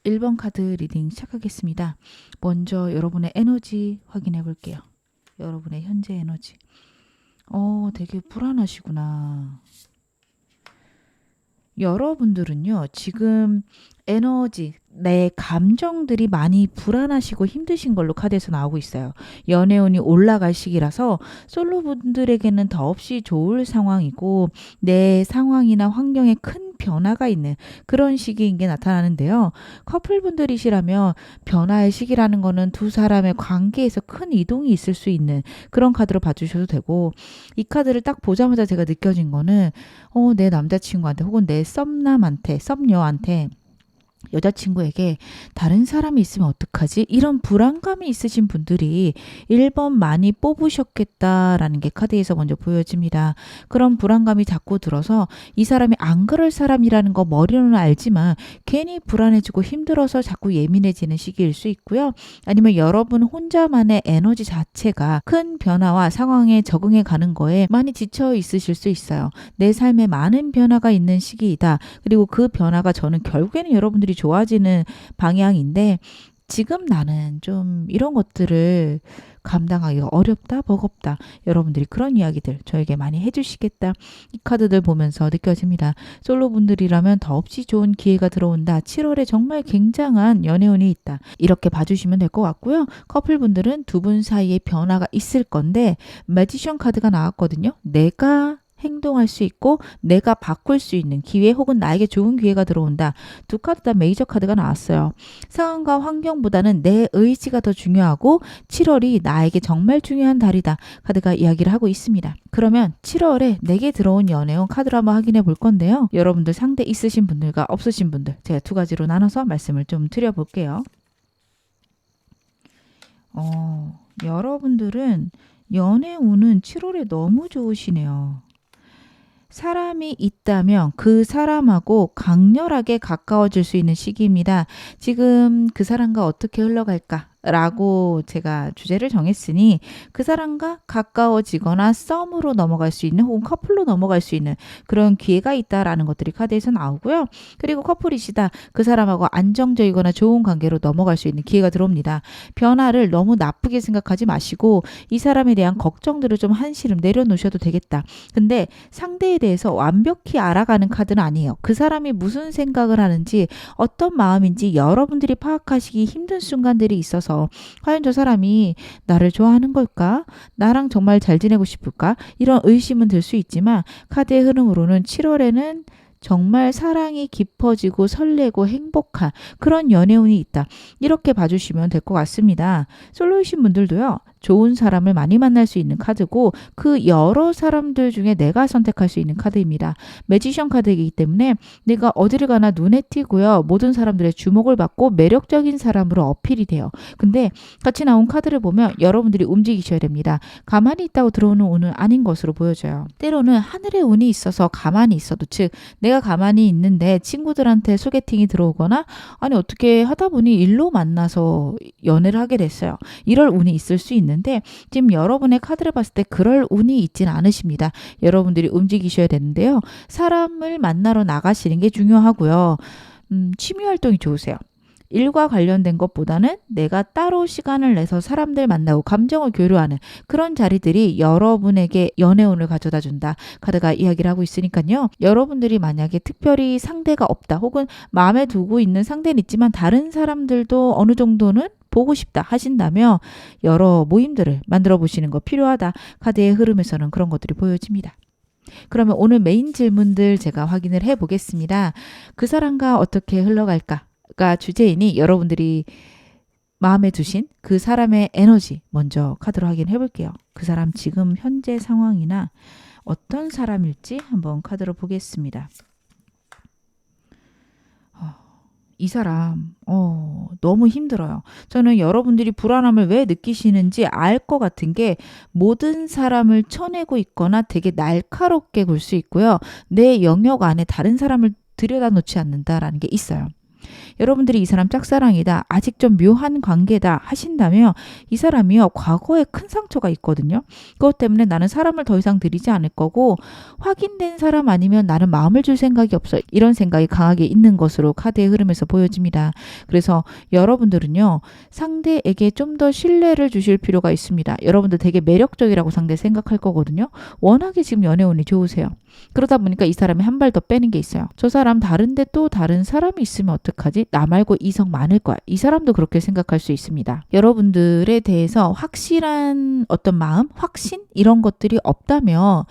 1번 카드 리딩 시작하겠습니다. 먼저 여러분의 에너지 확인해 볼게요. 여러분의 현재 에너지. 되게 불안하시구나. 여러분들은요, 지금 에너지, 내 감정들이 많이 불안하시고 힘드신 걸로 카드에서 나오고 있어요. 연애운이 올라갈 시기라서 솔로분들에게는 더없이 좋을 상황이고 내 상황이나 환경에 큰 변화가 있는 그런 시기인 게 나타나는데요. 커플분들이시라면 변화의 시기라는 거는 두 사람의 관계에서 큰 이동이 있을 수 있는 그런 카드로 봐주셔도 되고, 이 카드를 딱 보자마자 제가 느껴진 거는 내 남자친구한테 혹은 내 썸남한테, 썸녀한테 여자친구에게 다른 사람이 있으면 어떡하지? 이런 불안감이 있으신 분들이 1번 많이 뽑으셨겠다라는 게 카드에서 먼저 보여집니다. 그런 불안감이 자꾸 들어서 이 사람이 안 그럴 사람이라는 거 머리로는 알지만 괜히 불안해지고 힘들어서 자꾸 예민해지는 시기일 수 있고요. 아니면 여러분 혼자만의 에너지 자체가 큰 변화와 상황에 적응해 가는 거에 많이 지쳐 있으실 수 있어요. 내 삶에 많은 변화가 있는 시기이다. 그리고 그 변화가 저는 결국에는 여러분들이 좋아지는 방향인데, 지금 나는 좀 이런 것들을 감당하기가 어렵다, 버겁다. 여러분들이 그런 이야기들 저에게 많이 해주시겠다. 이 카드들 보면서 느껴집니다. 솔로분들이라면 더없이 좋은 기회가 들어온다. 7월에 정말 굉장한 연애운이 있다. 이렇게 봐주시면 될 것 같고요. 커플분들은 두 분 사이에 변화가 있을 건데, 매지션 카드가 나왔거든요. 내가 행동할 수 있고 내가 바꿀 수 있는 기회 혹은 나에게 좋은 기회가 들어온다. 두 카드 다 메이저 카드가 나왔어요. 상황과 환경보다는 내 의지가 더 중요하고 7월이 나에게 정말 중요한 달이다. 카드가 이야기를 하고 있습니다. 그러면 7월에 내게 들어온 연애운 카드를 한번 확인해 볼 건데요. 여러분들 상대 있으신 분들과 없으신 분들 제가 두 가지로 나눠서 말씀을 좀 드려볼게요. 여러분들은 연애운은 7월에 너무 좋으시네요. 사람이 있다면 그 사람하고 강렬하게 가까워질 수 있는 시기입니다. 지금 그 사람과 어떻게 흘러갈까? 라고 제가 주제를 정했으니 그 사람과 가까워지거나 썸으로 넘어갈 수 있는 혹은 커플로 넘어갈 수 있는 그런 기회가 있다라는 것들이 카드에서 나오고요. 그리고 커플이시다. 그 사람하고 안정적이거나 좋은 관계로 넘어갈 수 있는 기회가 들어옵니다. 변화를 너무 나쁘게 생각하지 마시고 이 사람에 대한 걱정들을 좀 한시름 내려놓으셔도 되겠다. 근데 상대에 대해서 완벽히 알아가는 카드는 아니에요. 그 사람이 무슨 생각을 하는지 어떤 마음인지 여러분들이 파악하시기 힘든 순간들이 있어서 과연 저 사람이 나를 좋아하는 걸까? 나랑 정말 잘 지내고 싶을까? 이런 의심은 들 수 있지만 카드의 흐름으로는 7월에는 정말 사랑이 깊어지고 설레고 행복한 그런 연애운이 있다. 이렇게 봐주시면 될 것 같습니다. 솔로이신 분들도요. 좋은 사람을 많이 만날 수 있는 카드고 그 여러 사람들 중에 내가 선택할 수 있는 카드입니다. 매지션 카드이기 때문에 내가 어디를 가나 눈에 띄고요. 모든 사람들의 주목을 받고 매력적인 사람으로 어필이 돼요. 근데 같이 나온 카드를 보면 여러분들이 움직이셔야 됩니다. 가만히 있다고 들어오는 운은 아닌 것으로 보여져요. 때로는 하늘의 운이 있어서 가만히 있어도, 즉 내가 가만히 있는데 친구들한테 소개팅이 들어오거나 아니 어떻게 하다 보니 일로 만나서 연애를 하게 됐어요. 이럴 운이 있을 수 있는데 지금 여러분의 카드를 봤을 때 그럴 운이 있진 않으십니다. 여러분들이 움직이셔야 되는데요. 사람을 만나러 나가시는 게 중요하고요. 취미 활동이 좋으세요. 일과 관련된 것보다는 내가 따로 시간을 내서 사람들 만나고 감정을 교류하는 그런 자리들이 여러분에게 연애운을 가져다 준다. 카드가 이야기를 하고 있으니까요. 여러분들이 만약에 특별히 상대가 없다 혹은 마음에 두고 있는 상대는 있지만 다른 사람들도 어느 정도는 보고 싶다 하신다면 여러 모임들을 만들어 보시는 거 필요하다. 카드의 흐름에서는 그런 것들이 보여집니다. 그러면 오늘 메인 질문들 제가 확인을 해 보겠습니다. 그 사람과 어떻게 흘러갈까? 가 주제이니 여러분들이 마음에 두신 그 사람의 에너지 먼저 카드로 확인해 볼게요. 그 사람 지금 현재 상황이나 어떤 사람일지 한번 카드로 보겠습니다. 이 사람 너무 힘들어요. 저는 여러분들이 불안함을 왜 느끼시는지 알 것 같은 게 모든 사람을 쳐내고 있거나 되게 날카롭게 굴 수 있고요. 내 영역 안에 다른 사람을 들여다 놓지 않는다라는 게 있어요. 여러분들이 이 사람 짝사랑이다, 아직 좀 묘한 관계다 하신다면 이 사람이요, 과거에 큰 상처가 있거든요. 그것 때문에 나는 사람을 더 이상 들이지 않을 거고, 확인된 사람 아니면 나는 마음을 줄 생각이 없어, 이런 생각이 강하게 있는 것으로 카드의 흐름에서 보여집니다. 그래서 여러분들은요, 상대에게 좀 더 신뢰를 주실 필요가 있습니다. 여러분들 되게 매력적이라고 상대 생각할 거거든요. 워낙에 지금 연애운이 좋으세요. 그러다 보니까 이 사람이 한 발 더 빼는 게 있어요. 저 사람 다른데 또 다른 사람이 있으면 어떡하지? 나 말고 이성 많을 거야. 이 사람도 그렇게 생각할 수 있습니다. 여러분들에 대해서 확실한 어떤 마음, 확신 이런 것들이 없다면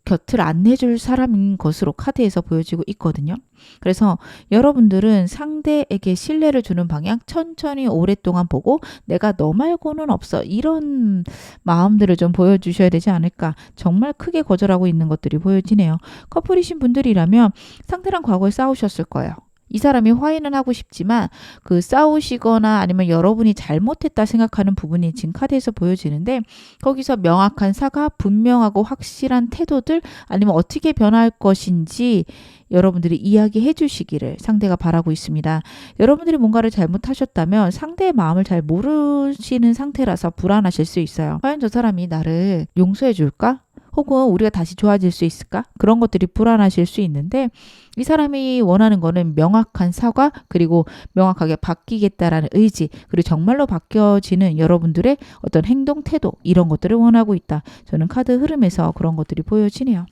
곁을 안내줄 사람인 것으로 카드에서 보여지고 있거든요. 그래서 여러분들은 상대에게 신뢰를 주는 방향 천천히 오랫동안 보고 내가 너 말고는 없어, 이런 마음들을 좀 보여주셔야 되지 않을까. 정말 크게 거절하고 있는 것들이 보여지네요. 커플이신 분들이라면 상대랑 과거에 싸우셨을 거예요. 이 사람이 화해는 하고 싶지만 그 싸우시거나 아니면 여러분이 잘못했다 생각하는 부분이 지금 카드에서 보여지는데, 거기서 명확한 사과, 분명하고 확실한 태도들, 아니면 어떻게 변할 것인지 여러분들이 이야기해 주시기를 상대가 바라고 있습니다. 여러분들이 뭔가를 잘못하셨다면 상대의 마음을 잘 모르시는 상태라서 불안하실 수 있어요. 과연 저 사람이 나를 용서해 줄까? 혹은 우리가 다시 좋아질 수 있을까? 그런 것들이 불안하실 수 있는데, 이 사람이 원하는 거는 명확한 사과, 그리고 명확하게 바뀌겠다라는 의지, 그리고 정말로 바뀌어지는 여러분들의 어떤 행동, 태도, 이런 것들을 원하고 있다. 저는 카드 흐름에서 그런 것들이 보여지네요.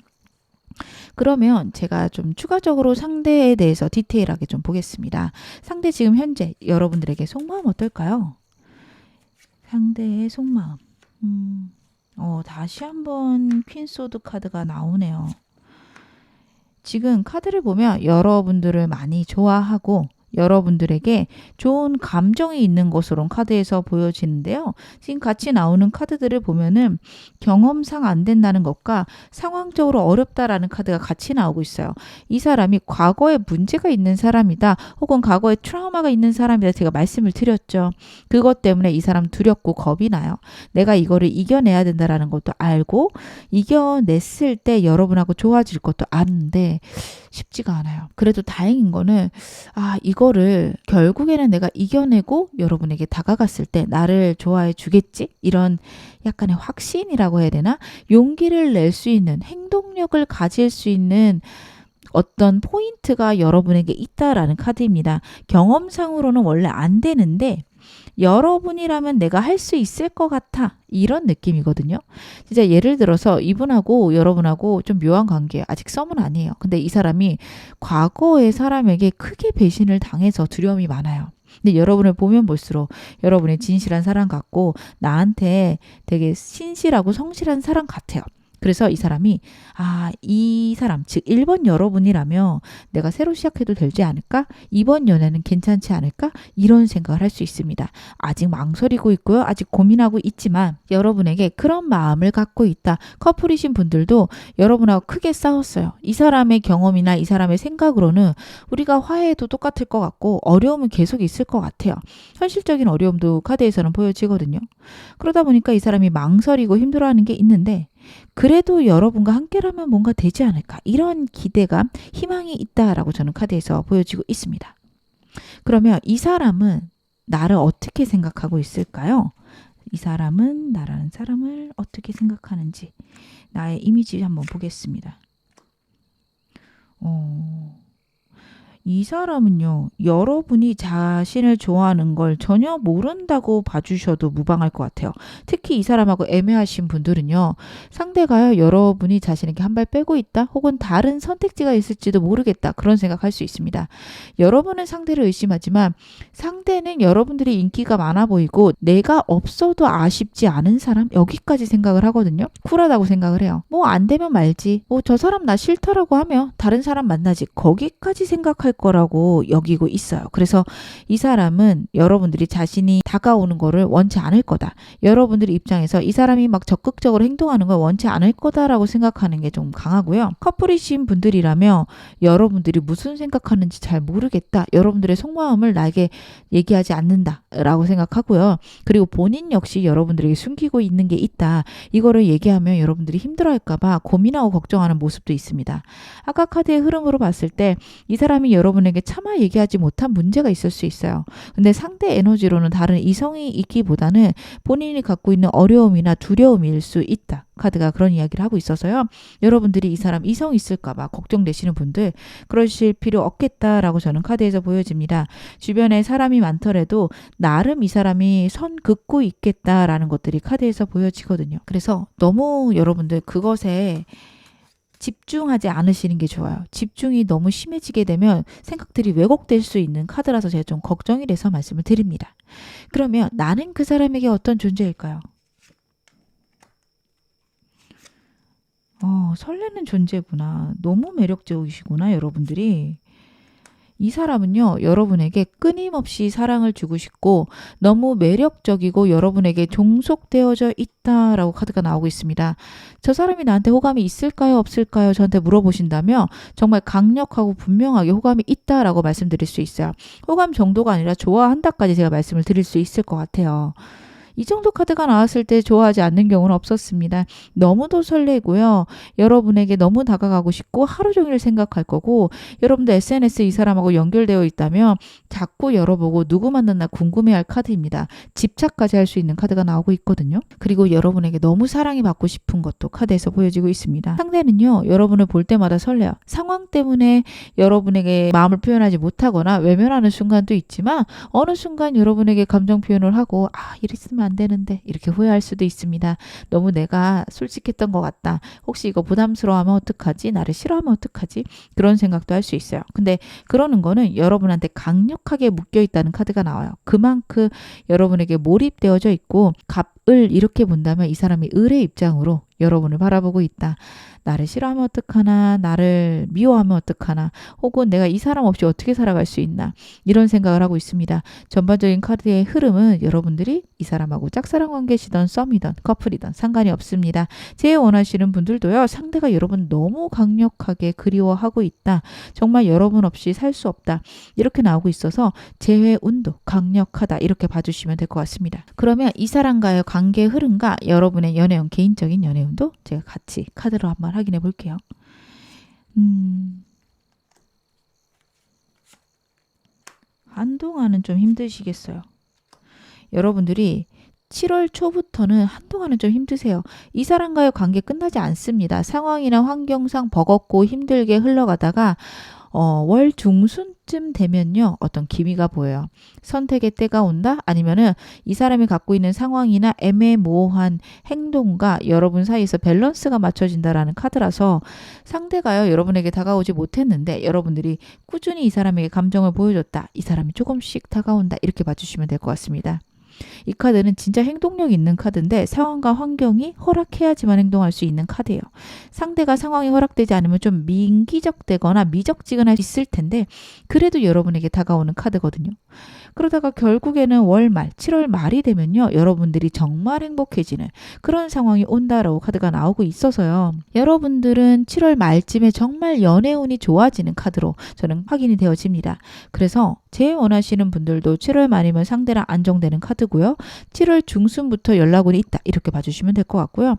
그러면 제가 좀 추가적으로 상대에 대해서 디테일하게 좀 보겠습니다. 상대 지금 현재 여러분들에게 속마음 어떨까요? 상대의 속마음. 다시 한번 퀸소드 카드가 나오네요. 지금 카드를 보면 여러분들을 많이 좋아하고 여러분들에게 좋은 감정이 있는 것으로 카드에서 보여지는데요. 지금 같이 나오는 카드들을 보면은 경험상 안 된다는 것과 상황적으로 어렵다라는 카드가 같이 나오고 있어요. 이 사람이 과거에 문제가 있는 사람이다, 혹은 과거에 트라우마가 있는 사람이다, 제가 말씀을 드렸죠. 그것 때문에 이 사람 두렵고 겁이 나요. 내가 이거를 이겨내야 된다라는 것도 알고, 이겨냈을 때 여러분하고 좋아질 것도 아는데 쉽지가 않아요. 그래도 다행인 거는 이거를 결국에는 내가 이겨내고 여러분에게 다가갔을 때 나를 좋아해 주겠지? 이런 약간의 확신이라고 해야 되나? 용기를 낼 수 있는, 행동력을 가질 수 있는 어떤 포인트가 여러분에게 있다라는 카드입니다. 경험상으로는 원래 안 되는데 여러분이라면 내가 할 수 있을 것 같아, 이런 느낌이거든요. 진짜 예를 들어서 이분하고 여러분하고 좀 묘한 관계, 아직 썸은 아니에요. 근데 이 사람이 과거의 사람에게 크게 배신을 당해서 두려움이 많아요. 근데 여러분을 보면 볼수록 여러분의 진실한 사람 같고 나한테 되게 신실하고 성실한 사람 같아요. 그래서 이 사람이 이 사람, 즉 1번 여러분이라면 내가 새로 시작해도 되지 않을까? 2번 연애는 괜찮지 않을까? 이런 생각을 할 수 있습니다. 아직 망설이고 있고요. 아직 고민하고 있지만 여러분에게 그런 마음을 갖고 있다. 커플이신 분들도 여러분하고 크게 싸웠어요. 이 사람의 경험이나 이 사람의 생각으로는 우리가 화해해도 똑같을 것 같고 어려움은 계속 있을 것 같아요. 현실적인 어려움도 카드에서는 보여지거든요. 그러다 보니까 이 사람이 망설이고 힘들어하는 게 있는데, 그래도 여러분과 함께라면 뭔가 되지 않을까, 이런 기대감, 희망이 있다라고 저는 카드에서 보여지고 있습니다. 그러면 이 사람은 나를 어떻게 생각하고 있을까요? 이 사람은 나라는 사람을 어떻게 생각하는지 나의 이미지 한번 보겠습니다. 이 사람은요, 여러분이 자신을 좋아하는 걸 전혀 모른다고 봐주셔도 무방할 것 같아요. 특히 이 사람하고 애매하신 분들은요, 상대가요, 여러분이 자신에게 한 발 빼고 있다, 혹은 다른 선택지가 있을지도 모르겠다, 그런 생각할 수 있습니다. 여러분은 상대를 의심하지만 상대는 여러분들이 인기가 많아 보이고 내가 없어도 아쉽지 않은 사람, 여기까지 생각을 하거든요. 쿨하다고 생각을 해요. 뭐 안 되면 말지, 뭐 저 사람 나 싫더라고 하면 다른 사람 만나지, 거기까지 생각할 거라고 여기고 있어요. 그래서 이 사람은 여러분들이 자신이 다가오는 거를 원치 않을 거다. 여러분들의 입장에서 이 사람이 막 적극적으로 행동하는 걸 원치 않을 거다라고 생각하는 게 좀 강하고요. 커플이신 분들이라면 여러분들이 무슨 생각하는지 잘 모르겠다, 여러분들의 속마음을 나에게 얘기하지 않는다라고 생각하고요. 그리고 본인 역시 여러분들에게 숨기고 있는 게 있다, 이거를 얘기하면 여러분들이 힘들어할까 봐 고민하고 걱정하는 모습도 있습니다. 아까 카드의 흐름으로 봤을 때 이 사람이 여러분에게 차마 얘기하지 못한 문제가 있을 수 있어요. 근데 상대 에너지로는 다른 이성이 있기보다는 본인이 갖고 있는 어려움이나 두려움일 수 있다. 카드가 그런 이야기를 하고 있어서요. 여러분들이 이 사람 이성 있을까봐 걱정되시는 분들 그러실 필요 없겠다라고 저는 카드에서 보여집니다. 주변에 사람이 많더라도 나름 이 사람이 선 긋고 있겠다라는 것들이 카드에서 보여지거든요. 그래서 너무 여러분들 그것에 집중하지 않으시는 게 좋아요. 집중이 너무 심해지게 되면 생각들이 왜곡될 수 있는 카드라서 제가 좀 걱정이 돼서 말씀을 드립니다. 그러면 나는 그 사람에게 어떤 존재일까요? 설레는 존재구나. 너무 매력적이시구나, 여러분들이. 이 사람은요, 여러분에게 끊임없이 사랑을 주고 싶고 너무 매력적이고 여러분에게 종속되어져 있다라고 카드가 나오고 있습니다. 저 사람이 나한테 호감이 있을까요, 없을까요? 저한테 물어보신다면 정말 강력하고 분명하게 호감이 있다라고 말씀드릴 수 있어요. 호감 정도가 아니라 좋아한다까지 제가 말씀을 드릴 수 있을 것 같아요. 이 정도 카드가 나왔을 때 좋아하지 않는 경우는 없었습니다. 너무도 설레고요. 여러분에게 너무 다가가고 싶고 하루 종일 생각할 거고 여러분도 SNS 이 사람하고 연결되어 있다면 자꾸 열어보고 누구 만났나 궁금해할 카드입니다. 집착까지 할 수 있는 카드가 나오고 있거든요. 그리고 여러분에게 너무 사랑이 받고 싶은 것도 카드에서 보여지고 있습니다. 상대는요. 여러분을 볼 때마다 설레요. 상황 때문에 여러분에게 마음을 표현하지 못하거나 외면하는 순간도 있지만 어느 순간 여러분에게 감정 표현을 하고 이랬으면 안 되는데 이렇게 후회할 수도 있습니다. 너무 내가 솔직했던 것 같다. 혹시 이거 부담스러워하면 어떡하지? 나를 싫어하면 어떡하지? 그런 생각도 할 수 있어요. 근데 그러는 거는 여러분한테 강력하게 묶여있다는 카드가 나와요. 그만큼 여러분에게 몰입되어져 있고 갑을 이렇게 본다면 이 사람이 을의 입장으로 여러분을 바라보고 있다. 나를 싫어하면 어떡하나, 나를 미워하면 어떡하나, 혹은 내가 이 사람 없이 어떻게 살아갈 수 있나 이런 생각을 하고 있습니다. 전반적인 카드의 흐름은 여러분들이 이 사람하고 짝사랑 관계시던 썸이던 커플이던 상관이 없습니다. 제일 원하시는 분들도요. 상대가 여러분 너무 강력하게 그리워하고 있다. 정말 여러분 없이 살 수 없다. 이렇게 나오고 있어서 재회 운도 강력하다. 이렇게 봐주시면 될 것 같습니다. 그러면 이 사람과의 관계의 흐름과 여러분의 연애운 개인적인 연애운도 제가 같이 카드로 한번 확인해 볼게요. 한동안은 좀 힘드시겠어요. 여러분들이 7월 초부터는 한동안은 좀 힘드세요. 이 사람과의 관계 끝나지 않습니다. 상황이나 환경상 버겁고 힘들게 흘러가다가 월 중순쯤 되면요. 어떤 기미가 보여요. 선택의 때가 온다? 아니면은 이 사람이 갖고 있는 상황이나 애매모호한 행동과 여러분 사이에서 밸런스가 맞춰진다라는 카드라서 상대가요. 여러분에게 다가오지 못했는데 여러분들이 꾸준히 이 사람에게 감정을 보여줬다. 이 사람이 조금씩 다가온다. 이렇게 봐주시면 될 것 같습니다. 이 카드는 진짜 행동력 있는 카드인데 상황과 환경이 허락해야지만 행동할 수 있는 카드예요. 상대가 상황이 허락되지 않으면 좀 민기적되거나 미적지근할 수 있을 텐데 그래도 여러분에게 다가오는 카드거든요. 그러다가 결국에는 월말, 7월 말이 되면요. 여러분들이 정말 행복해지는 그런 상황이 온다라고 카드가 나오고 있어서요. 여러분들은 7월 말쯤에 정말 연애운이 좋아지는 카드로 저는 확인이 되어집니다. 그래서 제일 원하시는 분들도 7월 말이면 상대랑 안정되는 카드고요. 7월 중순부터 연락운이 있다. 이렇게 봐주시면 될 것 같고요.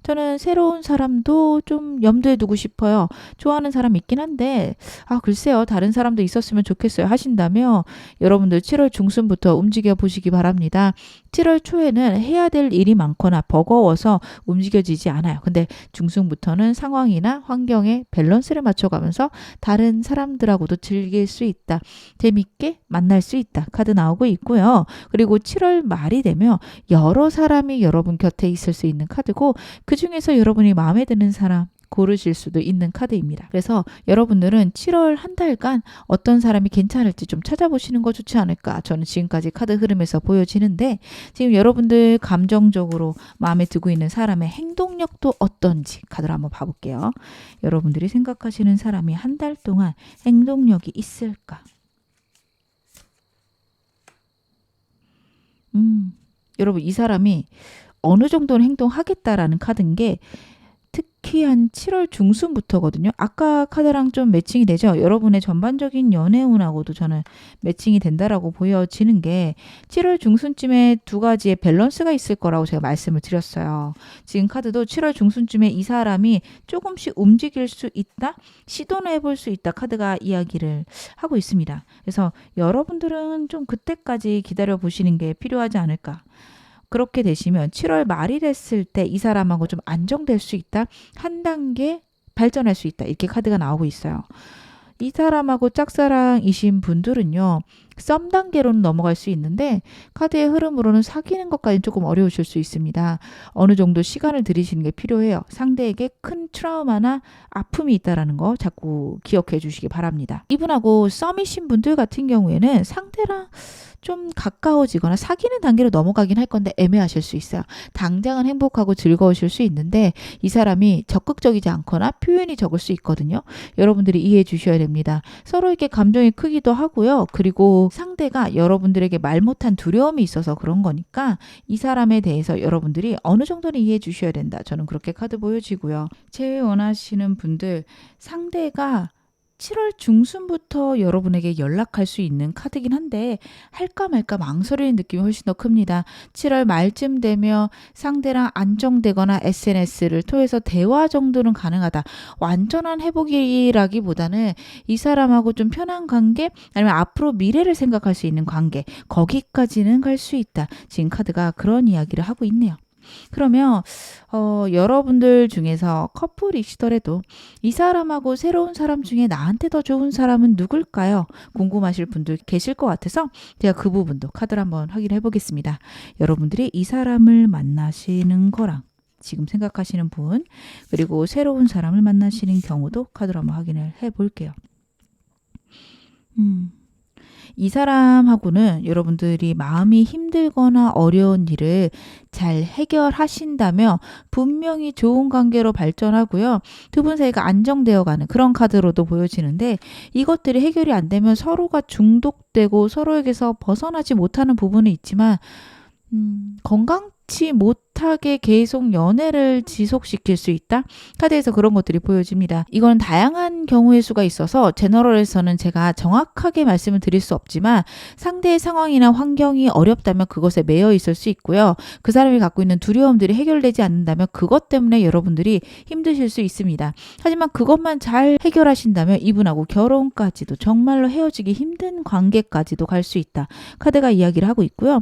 저는 새로운 사람도 좀 염두에 두고 싶어요. 좋아하는 사람 있긴 한데 글쎄요. 다른 사람도 있었으면 좋겠어요 하신다면 여러분들 7월 중순부터 움직여 보시기 바랍니다. 7월 초에는 해야 될 일이 많거나 버거워서 움직여지지 않아요. 근데 중순부터는 상황이나 환경에 밸런스를 맞춰가면서 다른 사람들하고도 즐길 수 있다. 재밌게 만날 수 있다. 카드 나오고 있고요. 그리고 7월 말이 되면 여러 사람이 여러분 곁에 있을 수 있는 카드고 그 중에서 여러분이 마음에 드는 사람 고르실 수도 있는 카드입니다. 그래서 여러분들은 7월 한 달간 어떤 사람이 괜찮을지 좀 찾아보시는 거 좋지 않을까. 저는 지금까지 카드 흐름에서 보여지는데 지금 여러분들 감정적으로 마음에 두고 있는 사람의 행동력도 어떤지 카드를 한번 봐볼게요. 여러분들이 생각하시는 사람이 한 달 동안 행동력이 있을까? 여러분 이 사람이 어느 정도는 행동하겠다라는 카드인 게 특히 특히 한 7월 중순부터거든요. 아까 카드랑 좀 매칭이 되죠. 여러분의 전반적인 연애운하고도 저는 매칭이 된다라고 보여지는 게 7월 중순쯤에 두 가지의 밸런스가 있을 거라고 제가 말씀을 드렸어요. 지금 카드도 7월 중순쯤에 이 사람이 조금씩 움직일 수 있다? 시도는 해볼 수 있다. 카드가 이야기를 하고 있습니다. 그래서 여러분들은 좀 그때까지 기다려 보시는 게 필요하지 않을까. 그렇게 되시면 7월 말이 됐을 때 이 사람하고 좀 안정될 수 있다. 한 단계 발전할 수 있다. 이렇게 카드가 나오고 있어요. 이 사람하고 짝사랑이신 분들은요. 썸 단계로는 넘어갈 수 있는데 카드의 흐름으로는 사귀는 것까지는 조금 어려우실 수 있습니다. 어느 정도 시간을 들이시는 게 필요해요. 상대에게 큰 트라우마나 아픔이 있다는 거 자꾸 기억해 주시기 바랍니다. 이분하고 썸이신 분들 같은 경우에는 상대랑 좀 가까워지거나 사귀는 단계로 넘어가긴 할 건데 애매하실 수 있어요. 당장은 행복하고 즐거우실 수 있는데 이 사람이 적극적이지 않거나 표현이 적을 수 있거든요. 여러분들이 이해해 주셔야 됩니다. 서로에게 감정이 크기도 하고요. 그리고 상대가 여러분들에게 말 못한 두려움이 있어서 그런 거니까 이 사람에 대해서 여러분들이 어느 정도는 이해해 주셔야 된다. 저는 그렇게 카드 보여지고요. 재회 원하시는 분들 상대가 7월 중순부터 여러분에게 연락할 수 있는 카드긴 한데 할까 말까 망설이는 느낌이 훨씬 더 큽니다. 7월 말쯤 되면 상대랑 안정되거나 SNS를 통해서 대화 정도는 가능하다. 완전한 회복이라기보다는 이 사람하고 좀 편한 관계 아니면 앞으로 미래를 생각할 수 있는 관계 거기까지는 갈 수 있다. 지금 카드가 그런 이야기를 하고 있네요. 그러면 여러분들 중에서 커플이시더라도 이 사람하고 새로운 사람 중에 나한테 더 좋은 사람은 누굴까요? 궁금하실 분들 계실 것 같아서 제가 그 부분도 카드를 한번 확인해 보겠습니다. 여러분들이 이 사람을 만나시는 거랑 지금 생각하시는 분 그리고 새로운 사람을 만나시는 경우도 카드로 한번 확인을 해 볼게요. 이 사람하고는 여러분들이 마음이 힘들거나 어려운 일을 잘 해결하신다며 분명히 좋은 관계로 발전하고요. 두 분 사이가 안정되어가는 그런 카드로도 보여지는데 이것들이 해결이 안 되면 서로가 중독되고 서로에게서 벗어나지 못하는 부분은 있지만 건강치 못하게 계속 연애를 지속시킬 수 있다? 카드에서 그런 것들이 보여집니다. 이건 다양한 경우의 수가 있어서 제너럴에서는 제가 정확하게 말씀을 드릴 수 없지만 상대의 상황이나 환경이 어렵다면 그것에 매여 있을 수 있고요. 그 사람이 갖고 있는 두려움들이 해결되지 않는다면 그것 때문에 여러분들이 힘드실 수 있습니다. 하지만 그것만 잘 해결하신다면 이분하고 결혼까지도 정말로 헤어지기 힘든 관계까지도 갈 수 있다. 카드가 이야기를 하고 있고요.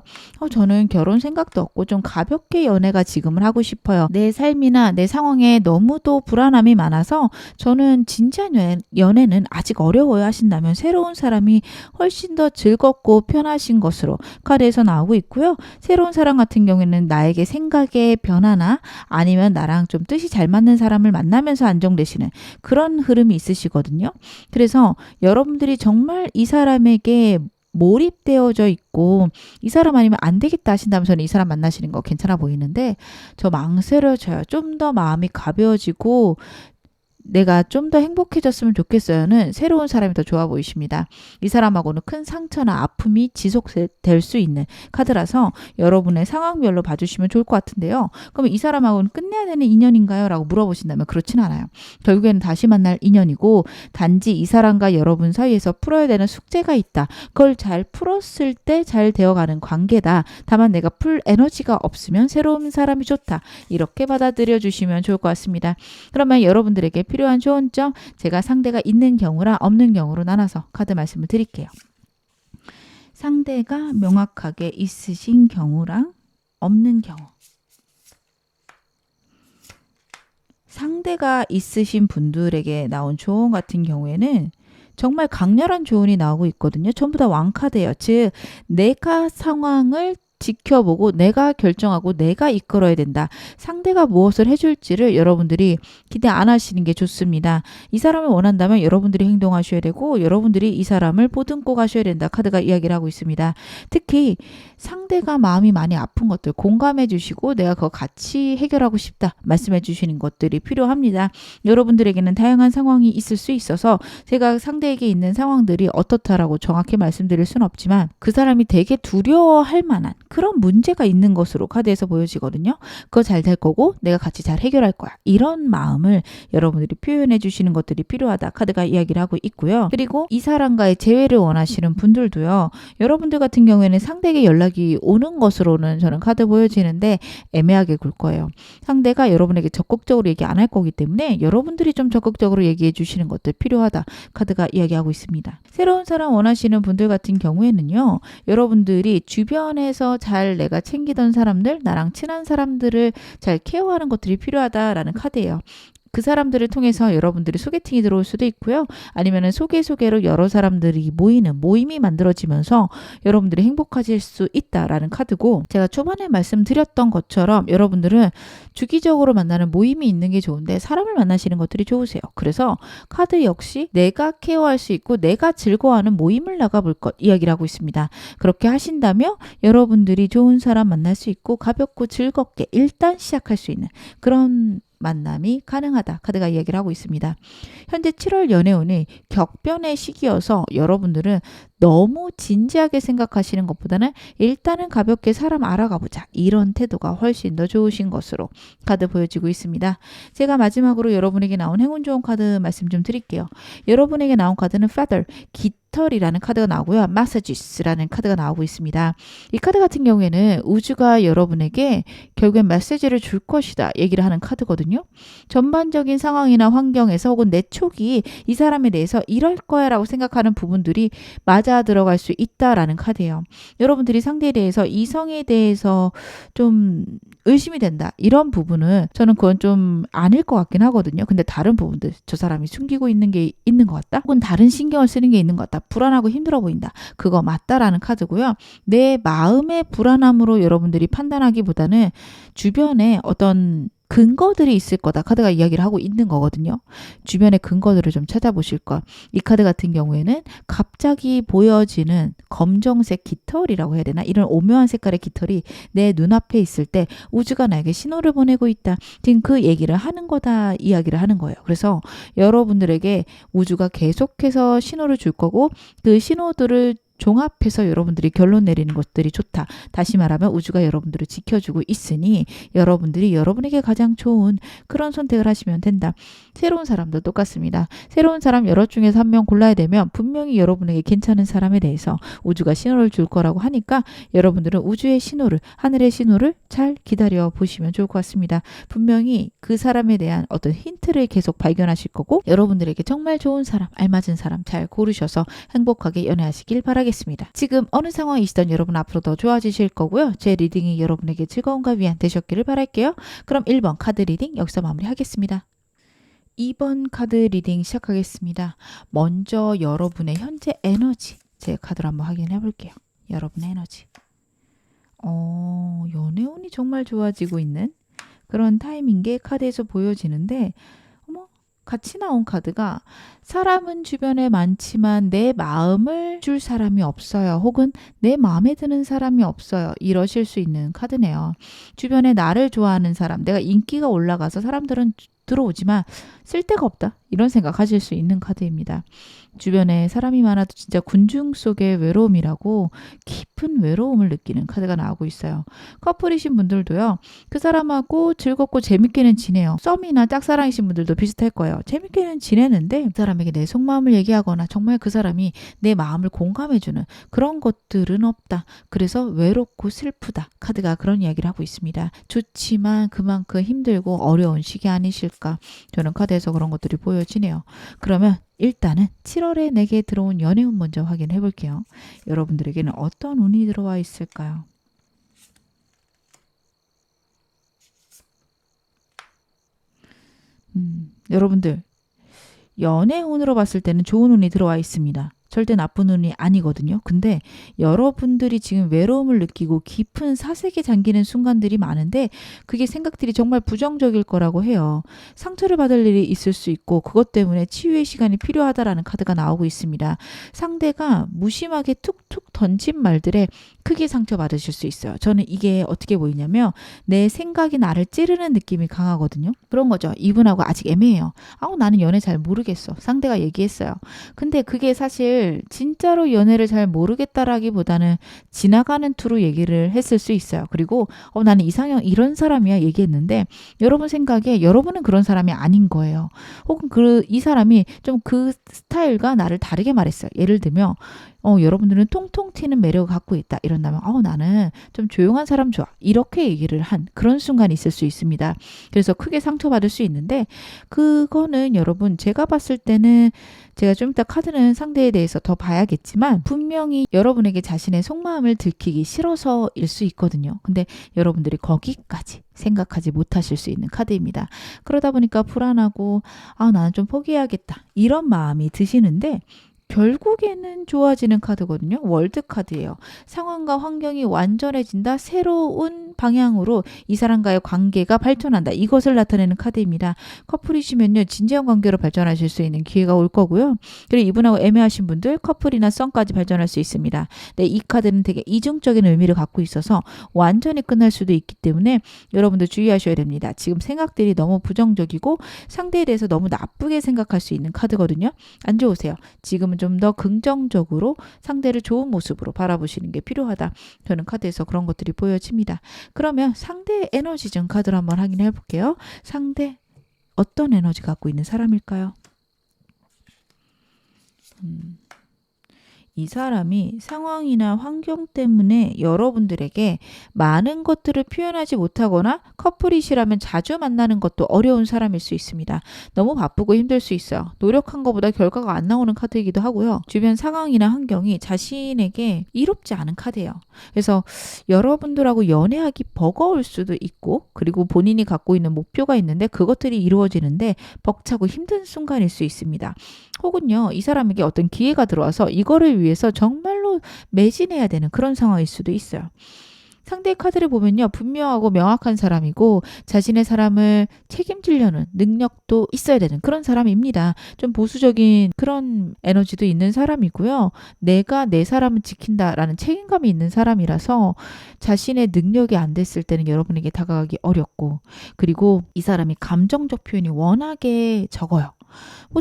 저는 결혼 생각도 없고 좀 가볍게 연애가 지금은 하고 싶어요. 내 삶이나 내 상황에 너무도 불안함이 많아서 저는 진지한 연애는 아직 어려워요 하신다면 새로운 사람이 훨씬 더 즐겁고 편하신 것으로 카드에서 나오고 있고요. 새로운 사람 같은 경우에는 나에게 생각의 변화나 아니면 나랑 좀 뜻이 잘 맞는 사람을 만나면서 안정되시는 그런 흐름이 있으시거든요. 그래서 여러분들이 정말 이 사람에게 몰입되어져 있고 이 사람 아니면 안 되겠다 하신다면 저는 이 사람 만나시는 거 괜찮아 보이는데 저 망설여져요. 좀 더 마음이 가벼워지고 내가 좀 더 행복해졌으면 좋겠어요는 새로운 사람이 더 좋아 보이십니다. 이 사람하고는 큰 상처나 아픔이 지속될 수 있는 카드라서 여러분의 상황별로 봐주시면 좋을 것 같은데요. 그러면 이 사람하고는 끝내야 되는 인연인가요? 라고 물어보신다면 그렇진 않아요. 결국에는 다시 만날 인연이고 단지 이 사람과 여러분 사이에서 풀어야 되는 숙제가 있다. 그걸 잘 풀었을 때 잘 되어가는 관계다. 다만 내가 풀 에너지가 없으면 새로운 사람이 좋다. 이렇게 받아들여 주시면 좋을 것 같습니다. 그러면 여러분들에게 필요한 좋은 점 제가 상대가 있는 경우랑 없는 경우로 나눠서 카드 말씀을 드릴게요. 상대가 명확하게 있으신 경우랑 없는 경우. 상대가 있으신 분들에게 나온 조언 같은 경우에는 정말 강렬한 조언이 나오고 있거든요. 전부 다 왕카드예요. 즉 내가 상황을 지켜보고 내가 결정하고 내가 이끌어야 된다. 상대가 무엇을 해줄지를 여러분들이 기대 안 하시는 게 좋습니다. 이 사람을 원한다면 여러분들이 행동하셔야 되고 여러분들이 이 사람을 보듬고 가셔야 된다. 카드가 이야기를 하고 있습니다. 특히 상대가 마음이 많이 아픈 것들 공감해 주시고 내가 그거 같이 해결하고 싶다. 말씀해 주시는 것들이 필요합니다. 여러분들에게는 다양한 상황이 있을 수 있어서 제가 상대에게 있는 상황들이 어떻다라고 정확히 말씀드릴 수는 없지만 그 사람이 되게 두려워할 만한 그런 문제가 있는 것으로 카드에서 보여지거든요. 그거 잘 될 거고 내가 같이 잘 해결할 거야. 이런 마음을 여러분들이 표현해 주시는 것들이 필요하다. 카드가 이야기를 하고 있고요. 그리고 이 사람과의 재회를 원하시는 분들도요. 여러분들 같은 경우에는 상대에게 연락이 오는 것으로는 저는 카드 보여지는데 애매하게 굴 거예요. 상대가 여러분에게 적극적으로 얘기 안 할 거기 때문에 여러분들이 좀 적극적으로 얘기해 주시는 것들 필요하다. 카드가 이야기하고 있습니다. 새로운 사람 원하시는 분들 같은 경우에는요. 여러분들이 주변에서 잘 내가 챙기던 사람들, 나랑 친한 사람들을 잘 케어하는 것들이 필요하다라는 카드예요. 그 사람들을 통해서 여러분들이 소개팅이 들어올 수도 있고요. 아니면은 소개로 여러 사람들이 모이는 모임이 만들어지면서 여러분들이 행복해질 수 있다라는 카드고, 제가 초반에 말씀드렸던 것처럼 여러분들은 주기적으로 만나는 모임이 있는 게 좋은데 사람을 만나시는 것들이 좋으세요. 그래서 카드 역시 내가 케어할 수 있고 내가 즐거워하는 모임을 나가볼 것 이야기를 하고 있습니다. 그렇게 하신다면 여러분들이 좋은 사람 만날 수 있고 가볍고 즐겁게 일단 시작할 수 있는 그런 만남이 가능하다. 카드가 이야기를 하고 있습니다. 현재 7월 연애운이 격변의 시기여서 여러분들은 너무 진지하게 생각하시는 것보다는 일단은 가볍게 사람 알아가보자. 이런 태도가 훨씬 더 좋으신 것으로 카드 보여지고 있습니다. 제가 마지막으로 여러분에게 나온 행운 좋은 카드 말씀 좀 드릴게요. 여러분에게 나온 카드는 Feather, 깃털이라는 카드가 나오고요. Messages라는 카드가 나오고 있습니다. 이 카드 같은 경우에는 우주가 여러분에게 결국엔 메시지를 줄 것이다 얘기를 하는 카드거든요. 전반적인 상황이나 환경에서 혹은 내 촉이 이 사람에 대해서 이럴 거야 라고 생각하는 부분들이 맞아 들어갈 수 있다라는 카드예요. 여러분들이 상대에 대해서 이성에 대해서 좀 의심이 된다. 이런 부분은 저는 그건 좀 아닐 것 같긴 하거든요. 근데 다른 부분들, 저 사람이 숨기고 있는 게 있는 것 같다? 혹은 다른 신경을 쓰는 게 있는 것 같다. 불안하고 힘들어 보인다. 그거 맞다라는 카드고요. 내 마음의 불안함으로 여러분들이 판단하기보다는 주변에 어떤 근거들이 있을 거다. 카드가 이야기를 하고 있는 거거든요. 주변의 근거들을 좀 찾아보실 것. 이 카드 같은 경우에는 갑자기 보여지는 검정색 깃털이라고 해야 되나? 이런 오묘한 색깔의 깃털이 내 눈앞에 있을 때 우주가 나에게 신호를 보내고 있다. 지금 그 얘기를 하는 거다. 이야기를 하는 거예요. 그래서 여러분들에게 우주가 계속해서 신호를 줄 거고 그 신호들을 종합해서 여러분들이 결론 내리는 것들이 좋다. 다시 말하면 우주가 여러분들을 지켜주고 있으니 여러분들이 여러분에게 가장 좋은 그런 선택을 하시면 된다. 새로운 사람도 똑같습니다. 새로운 사람 여러 중에서 한 명 골라야 되면 분명히 여러분에게 괜찮은 사람에 대해서 우주가 신호를 줄 거라고 하니까 여러분들은 우주의 신호를, 하늘의 신호를 잘 기다려 보시면 좋을 것 같습니다. 분명히 그 사람에 대한 어떤 힌트를 계속 발견하실 거고 여러분들에게 정말 좋은 사람, 알맞은 사람 잘 고르셔서 행복하게 연애하시길 바라겠습니다. 지금 어느 상황이시던 여러분 앞으로 더 좋아지실 거고요. 제 리딩이 여러분에게 즐거움과 위안 되셨기를 바랄게요. 그럼 1번 카드 리딩 여기서 마무리하겠습니다. 2번 카드 리딩 시작하겠습니다. 먼저 여러분의 현재 에너지, 제 카드로 한번 확인해 볼게요. 여러분의 에너지. 연애운이 정말 좋아지고 있는 그런 타임인 게 카드에서 보여지는데, 같이 나온 카드가 사람은 주변에 많지만 내 마음을 줄 사람이 없어요. 혹은 내 마음에 드는 사람이 없어요. 이러실 수 있는 카드네요. 주변에 나를 좋아하는 사람, 내가 인기가 올라가서 사람들은 들어오지만 쓸데가 없다. 이런 생각하실 수 있는 카드입니다. 주변에 사람이 많아도 진짜 군중 속의 외로움이라고 깊은 외로움을 느끼는 카드가 나오고 있어요. 커플이신 분들도요. 그 사람하고 즐겁고 재밌게는 지내요. 썸이나 짝사랑이신 분들도 비슷할 거예요. 재밌게는 지내는데 그 사람에게 내 속마음을 얘기하거나 정말 그 사람이 내 마음을 공감해주는 그런 것들은 없다. 그래서 외롭고 슬프다. 카드가 그런 이야기를 하고 있습니다. 좋지만 그만큼 힘들고 어려운 시기 아니실까. 저는 카드에서 그런 것들이 보여지네요. 그러면 일단은 7월에 내게 들어온 연애운 먼저 확인해 볼게요. 여러분들에게는 어떤 운이 들어와 있을까요? 여러분들 연애운으로 봤을 때는 좋은 운이 들어와 있습니다. 절대 나쁜 운이 아니거든요. 근데 여러분들이 지금 외로움을 느끼고 깊은 사색에 잠기는 순간들이 많은데 그게 생각들이 정말 부정적일 거라고 해요. 상처를 받을 일이 있을 수 있고 그것 때문에 치유의 시간이 필요하다라는 카드가 나오고 있습니다. 상대가 무심하게 툭툭 던진 말들에 크게 상처받으실 수 있어요. 저는 이게 어떻게 보이냐면 내 생각이 나를 찌르는 느낌이 강하거든요. 그런 거죠. 이분하고 아직 애매해요. 나는 연애 잘 모르겠어. 상대가 얘기했어요. 근데 그게 사실 진짜로 연애를 잘 모르겠다라기보다는 지나가는 투로 얘기를 했을 수 있어요. 그리고 나는 이상형 이런 사람이야 얘기했는데 여러분 생각에 여러분은 그런 사람이 아닌 거예요. 혹은 이 사람이 좀 그 스타일과 나를 다르게 말했어요. 예를 들면 여러분들은 통통 튀는 매력을 갖고 있다 이런다면 나는 좀 조용한 사람 좋아 이렇게 얘기를 한 그런 순간이 있을 수 있습니다. 그래서 크게 상처받을 수 있는데 그거는 여러분 제가 봤을 때는 제가 좀 이따 카드는 상대에 대해서 더 봐야겠지만 분명히 여러분에게 자신의 속마음을 들키기 싫어서일 수 있거든요. 근데 여러분들이 거기까지 생각하지 못하실 수 있는 카드입니다. 그러다 보니까 불안하고 나는 좀 포기해야겠다 이런 마음이 드시는데 결국에는 좋아지는 카드거든요. 월드 카드예요. 상황과 환경이 완전해진다. 새로운 방향으로 이 사람과의 관계가 발전한다. 이것을 나타내는 카드입니다. 커플이시면요. 진지한 관계로 발전하실 수 있는 기회가 올 거고요. 그리고 이분하고 애매하신 분들 커플이나 썸까지 발전할 수 있습니다. 네, 이 카드는 되게 이중적인 의미를 갖고 있어서 완전히 끝날 수도 있기 때문에 여러분들 주의하셔야 됩니다. 지금 생각들이 너무 부정적이고 상대에 대해서 너무 나쁘게 생각할 수 있는 카드거든요. 안 좋으세요. 지금은 좀 더 긍정적으로 상대를 좋은 모습으로 바라보시는 게 필요하다. 저는 카드에서 그런 것들이 보여집니다. 그러면 상대의 에너지 좀 카드로 한번 확인해 볼게요. 상대 어떤 에너지 갖고 있는 사람일까요? 이 사람이 상황이나 환경 때문에 여러분들에게 많은 것들을 표현하지 못하거나 커플이시라면 자주 만나는 것도 어려운 사람일 수 있습니다. 너무 바쁘고 힘들 수 있어요. 노력한 것보다 결과가 안 나오는 카드이기도 하고요. 주변 상황이나 환경이 자신에게 이롭지 않은 카드예요. 그래서 여러분들하고 연애하기 버거울 수도 있고 그리고 본인이 갖고 있는 목표가 있는데 그것들이 이루어지는데 벅차고 힘든 순간일 수 있습니다. 혹은요, 이 사람에게 어떤 기회가 들어와서 이거를 위해서 정말로 매진해야 되는 그런 상황일 수도 있어요. 상대의 카드를 보면요, 분명하고 명확한 사람이고 자신의 사람을 책임지려는 능력도 있어야 되는 그런 사람입니다. 좀 보수적인 그런 에너지도 있는 사람이고요. 내가 내 사람을 지킨다라는 책임감이 있는 사람이라서 자신의 능력이 안 됐을 때는 여러분에게 다가가기 어렵고 그리고 이 사람이 감정적 표현이 워낙에 적어요.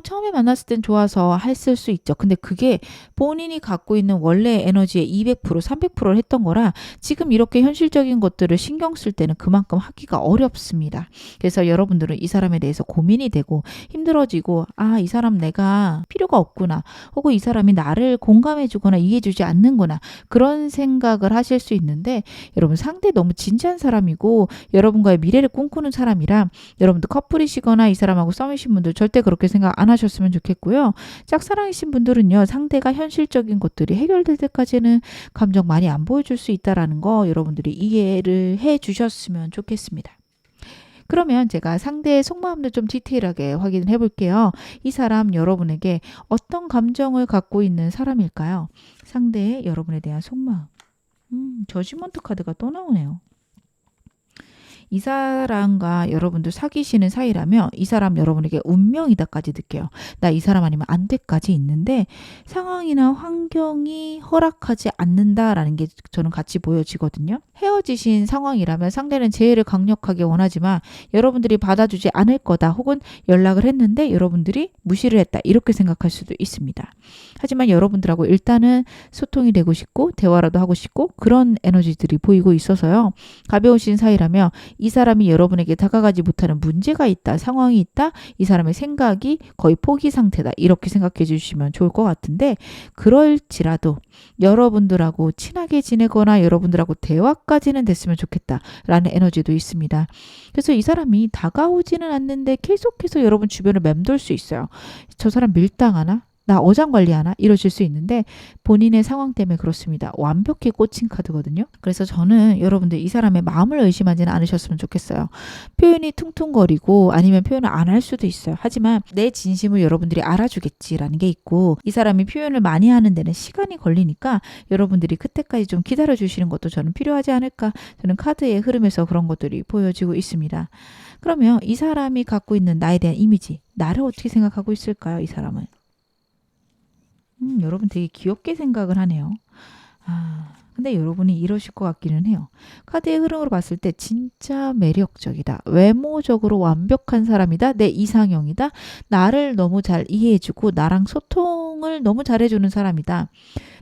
처음에 만났을 땐 좋아서 했을 수 있죠. 근데 그게 본인이 갖고 있는 원래 에너지의 200%, 300%를 했던 거라 지금 이렇게 현실적인 것들을 신경 쓸 때는 그만큼 하기가 어렵습니다. 그래서 여러분들은 이 사람에 대해서 고민이 되고 힘들어지고 이 사람 내가 필요가 없구나. 혹은 이 사람이 나를 공감해주거나 이해해주지 않는구나. 그런 생각을 하실 수 있는데 여러분 상대 너무 진지한 사람이고 여러분과의 미래를 꿈꾸는 사람이라 여러분도 커플이시거나 이 사람하고 썸이신 분들 절대 그렇게 생각 안 하셨으면 좋겠고요. 짝사랑이신 분들은요. 상대가 현실적인 것들이 해결될 때까지는 감정 많이 안 보여줄 수 있다는 거 여러분들이 이해를 해 주셨으면 좋겠습니다. 그러면 제가 상대의 속마음도 좀 디테일하게 확인을 해볼게요. 이 사람 여러분에게 어떤 감정을 갖고 있는 사람일까요? 상대의 여러분에 대한 속마음. 저지먼트 카드가 또 나오네요. 이 사람과 여러분들 사귀시는 사이라면 이 사람 여러분에게 운명이다까지 느껴요. 나 이 사람 아니면 안 돼까지 있는데 상황이나 환경이 허락하지 않는다라는 게 저는 같이 보여지거든요. 헤어지신 상황이라면 상대는 재회를 강력하게 원하지만 여러분들이 받아주지 않을 거다 혹은 연락을 했는데 여러분들이 무시를 했다 이렇게 생각할 수도 있습니다. 하지만 여러분들하고 일단은 소통이 되고 싶고 대화라도 하고 싶고 그런 에너지들이 보이고 있어서요. 가벼우신 사이라면 이 사람이 여러분에게 다가가지 못하는 문제가 있다, 상황이 있다, 이 사람의 생각이 거의 포기 상태다 이렇게 생각해 주시면 좋을 것 같은데 그럴지라도 여러분들하고 친하게 지내거나 여러분들하고 대화까지는 됐으면 좋겠다라는 에너지도 있습니다. 그래서 이 사람이 다가오지는 않는데 계속해서 여러분 주변을 맴돌 수 있어요. 저 사람 밀당하나? 나 어장관리하나? 이러실 수 있는데 본인의 상황 때문에 그렇습니다. 완벽히 꽂힌 카드거든요. 그래서 저는 여러분들 이 사람의 마음을 의심하지는 않으셨으면 좋겠어요. 표현이 퉁퉁거리고 아니면 표현을 안 할 수도 있어요. 하지만 내 진심을 여러분들이 알아주겠지라는 게 있고 이 사람이 표현을 많이 하는 데는 시간이 걸리니까 여러분들이 그때까지 좀 기다려주시는 것도 저는 필요하지 않을까. 저는 카드의 흐름에서 그런 것들이 보여지고 있습니다. 그러면 이 사람이 갖고 있는 나에 대한 이미지, 나를 어떻게 생각하고 있을까요? 이 사람은. 여러분 되게 귀엽게 생각을 하네요. 근데 여러분이 이러실 것 같기는 해요. 카드의 흐름으로 봤을 때 진짜 매력적이다. 외모적으로 완벽한 사람이다. 내 이상형이다. 나를 너무 잘 이해해주고 나랑 소통을 너무 잘해주는 사람이다.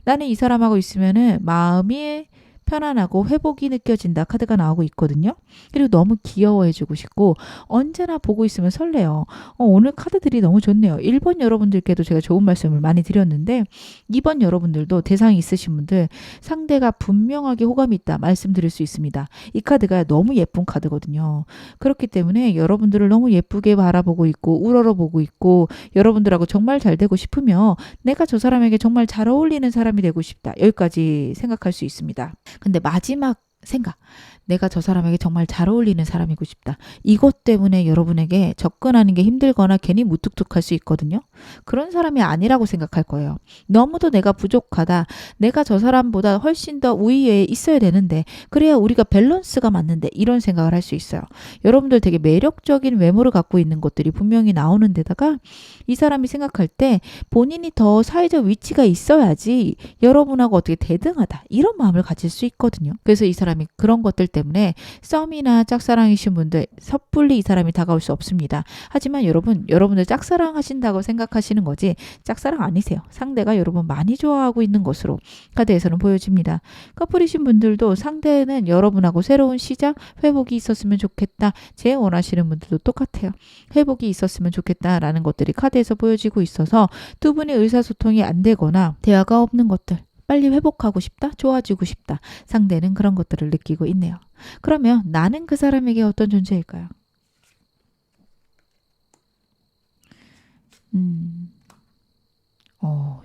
나는 이 사람하고 있으면은 마음이 편안하고 회복이 느껴진다 카드가 나오고 있거든요. 그리고 너무 귀여워해주고 싶고 언제나 보고 있으면 설레요. 오늘 카드들이 너무 좋네요. 1번 여러분들께도 제가 좋은 말씀을 많이 드렸는데 2번 여러분들도 대상이 있으신 분들 상대가 분명하게 호감이 있다 말씀드릴 수 있습니다. 이 카드가 너무 예쁜 카드거든요. 그렇기 때문에 여러분들을 너무 예쁘게 바라보고 있고 우러러보고 있고 여러분들하고 정말 잘 되고 싶으며 내가 저 사람에게 정말 잘 어울리는 사람이 되고 싶다. 여기까지 생각할 수 있습니다. 근데 마지막 생각, 내가 저 사람에게 정말 잘 어울리는 사람이고 싶다. 이것 때문에 여러분에게 접근하는 게 힘들거나 괜히 무뚝뚝할 수 있거든요. 그런 사람이 아니라고 생각할 거예요. 너무도 내가 부족하다. 내가 저 사람보다 훨씬 더 우위에 있어야 되는데 그래야 우리가 밸런스가 맞는데 이런 생각을 할 수 있어요. 여러분들 되게 매력적인 외모를 갖고 있는 것들이 분명히 나오는 데다가 이 사람이 생각할 때 본인이 더 사회적 위치가 있어야지 여러분하고 어떻게 대등하다. 이런 마음을 가질 수 있거든요. 그래서 이 사람이 그런 것들 때문에 썸이나 짝사랑이신 분들 섣불리 이 사람이 다가올 수 없습니다. 하지만 여러분들 짝사랑 하신다고 생각하시는 거지 짝사랑 아니세요. 상대가 여러분 많이 좋아하고 있는 것으로 카드에서는 보여집니다. 커플이신 분들도 상대는 여러분하고 새로운 시작, 회복이 있었으면 좋겠다. 제 원하시는 분들도 똑같아요. 회복이 있었으면 좋겠다라는 것들이 카드에서 보여지고 있어서 두 분의 의사소통이 안 되거나 대화가 없는 것들 빨리 회복하고 싶다, 좋아지고 싶다. 상대는 그런 것들을 느끼고 있네요. 그러면 나는 그 사람에게 어떤 존재일까요?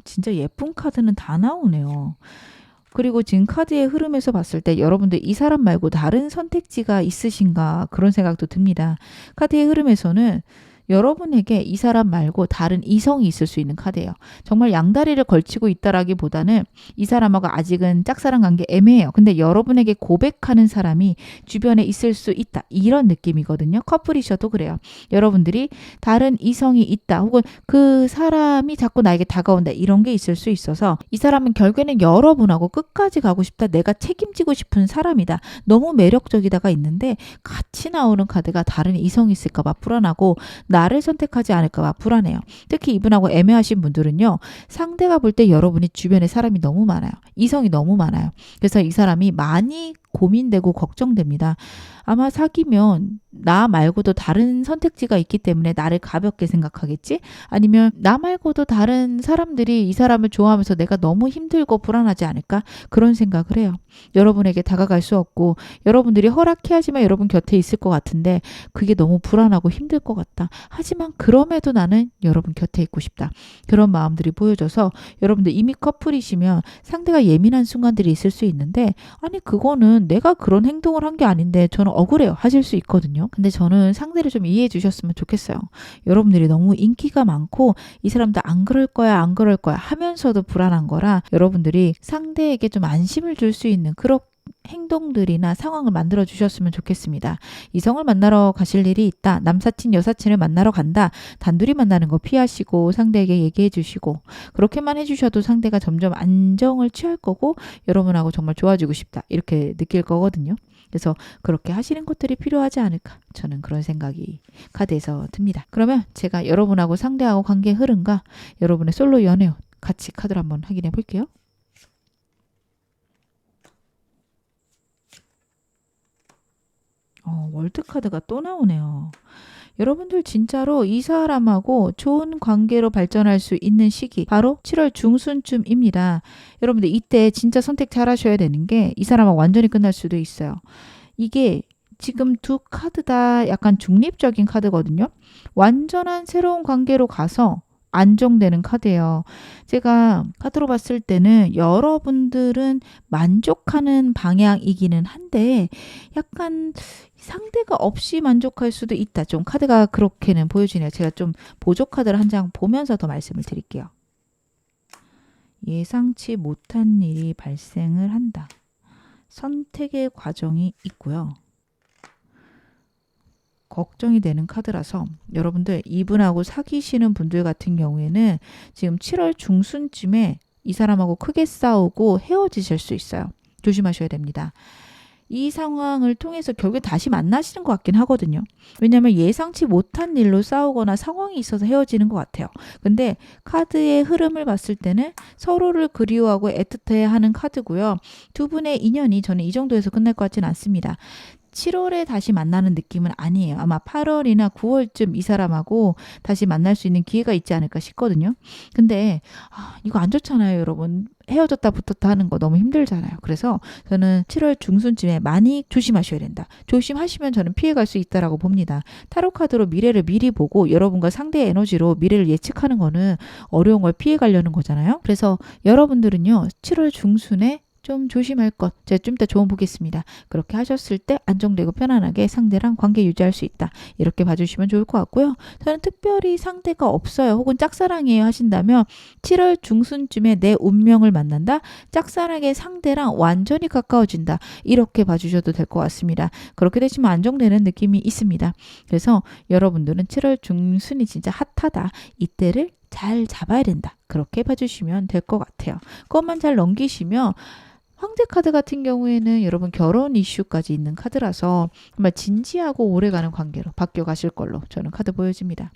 진짜 예쁜 카드는 다 나오네요. 그리고 지금 카드의 흐름에서 봤을 때 여러분들 이 사람 말고 다른 선택지가 있으신가 그런 생각도 듭니다. 카드의 흐름에서는 여러분에게 이 사람 말고 다른 이성이 있을 수 있는 카드예요. 정말 양다리를 걸치고 있다라기보다는 이 사람하고 아직은 짝사랑 관계 애매해요. 근데 여러분에게 고백하는 사람이 주변에 있을 수 있다. 이런 느낌이거든요. 커플이셔도 그래요. 여러분들이 다른 이성이 있다. 혹은 그 사람이 자꾸 나에게 다가온다. 이런 게 있을 수 있어서 이 사람은 결국에는 여러분하고 끝까지 가고 싶다. 내가 책임지고 싶은 사람이다. 너무 매력적이다가 있는데 같이 나오는 카드가 다른 이성이 있을까 봐 불안하고 나를 선택하지 않을까 봐 불안해요. 특히 이분하고 애매하신 분들은요. 상대가 볼 때 여러분이 주변에 사람이 너무 많아요. 이성이 너무 많아요. 그래서 이 사람이 많이 고민되고 걱정됩니다. 아마 사귀면 나 말고도 다른 선택지가 있기 때문에 나를 가볍게 생각하겠지? 아니면 나 말고도 다른 사람들이 이 사람을 좋아하면서 내가 너무 힘들고 불안하지 않을까? 그런 생각을 해요. 여러분에게 다가갈 수 없고 여러분들이 허락해야지만 여러분 곁에 있을 것 같은데 그게 너무 불안하고 힘들 것 같다. 하지만 그럼에도 나는 여러분 곁에 있고 싶다. 그런 마음들이 보여져서 여러분들 이미 커플이시면 상대가 예민한 순간들이 있을 수 있는데 아니 그거는 내가 그런 행동을 한 게 아닌데 저는 억울해요 하실 수 있거든요. 근데 저는 상대를 좀 이해해 주셨으면 좋겠어요. 여러분들이 너무 인기가 많고 이 사람도 안 그럴 거야 안 그럴 거야 하면서도 불안한 거라 여러분들이 상대에게 좀 안심을 줄 수 있는 그런 행동들이나 상황을 만들어 주셨으면 좋겠습니다. 이성을 만나러 가실 일이 있다. 남사친, 여사친을 만나러 간다. 단둘이 만나는 거 피하시고 상대에게 얘기해 주시고 그렇게만 해주셔도 상대가 점점 안정을 취할 거고 여러분하고 정말 좋아지고 싶다. 이렇게 느낄 거거든요. 그래서 그렇게 하시는 것들이 필요하지 않을까. 저는 그런 생각이 카드에서 듭니다. 그러면 제가 여러분하고 상대하고 관계의 흐름과 여러분의 솔로 연애 같이 카드를 한번 확인해 볼게요. 월드카드가 또 나오네요. 여러분들 진짜로 이 사람하고 좋은 관계로 발전할 수 있는 시기 바로 7월 중순쯤입니다. 여러분들 이때 진짜 선택 잘 하셔야 되는 게 이 사람하고 완전히 끝날 수도 있어요. 이게 지금 두 카드 다 약간 중립적인 카드거든요. 완전한 새로운 관계로 가서 안정되는 카드예요. 제가 카드로 봤을 때는 여러분들은 만족하는 방향이기는 한데 약간 상대가 없이 만족할 수도 있다. 좀 카드가 그렇게는 보여지네요. 제가 좀 보조 카드를 한 장 보면서 더 말씀을 드릴게요. 예상치 못한 일이 발생을 한다. 선택의 과정이 있고요. 걱정이 되는 카드라서 여러분들 이분하고 사귀시는 분들 같은 경우에는 지금 7월 중순쯤에 이 사람하고 크게 싸우고 헤어지실 수 있어요. 조심하셔야 됩니다. 이 상황을 통해서 결국에 다시 만나시는 것 같긴 하거든요. 왜냐하면 예상치 못한 일로 싸우거나 상황이 있어서 헤어지는 것 같아요. 근데 카드의 흐름을 봤을 때는 서로를 그리워하고 애틋해하는 카드고요. 두 분의 인연이 저는 이 정도에서 끝날 것 같지는 않습니다. 7월에 다시 만나는 느낌은 아니에요. 아마 8월이나 9월쯤 이 사람하고 다시 만날 수 있는 기회가 있지 않을까 싶거든요. 근데 이거 안 좋잖아요, 여러분. 헤어졌다 붙었다 하는 거 너무 힘들잖아요. 그래서 저는 7월 중순쯤에 많이 조심하셔야 된다. 조심하시면 저는 피해갈 수 있다라고 봅니다. 타로 카드로 미래를 미리 보고 여러분과 상대의 에너지로 미래를 예측하는 거는 어려운 걸 피해가려는 거잖아요. 그래서 여러분들은요, 7월 중순에 좀 조심할 것, 제가 좀 이따 조언 보겠습니다. 그렇게 하셨을 때 안정되고 편안하게 상대랑 관계 유지할 수 있다. 이렇게 봐주시면 좋을 것 같고요. 저는 특별히 상대가 없어요. 혹은 짝사랑이에요 하신다면 7월 중순쯤에 내 운명을 만난다. 짝사랑의 상대랑 완전히 가까워진다. 이렇게 봐주셔도 될 것 같습니다. 그렇게 되시면 안정되는 느낌이 있습니다. 그래서 여러분들은 7월 중순이 진짜 핫하다. 이때를 잘 잡아야 된다. 그렇게 봐주시면 될 것 같아요. 그것만 잘 넘기시면 황제 카드 같은 경우에는 여러분 결혼 이슈까지 있는 카드라서 정말 진지하고 오래가는 관계로 바뀌어 가실 걸로 저는 카드 보여집니다.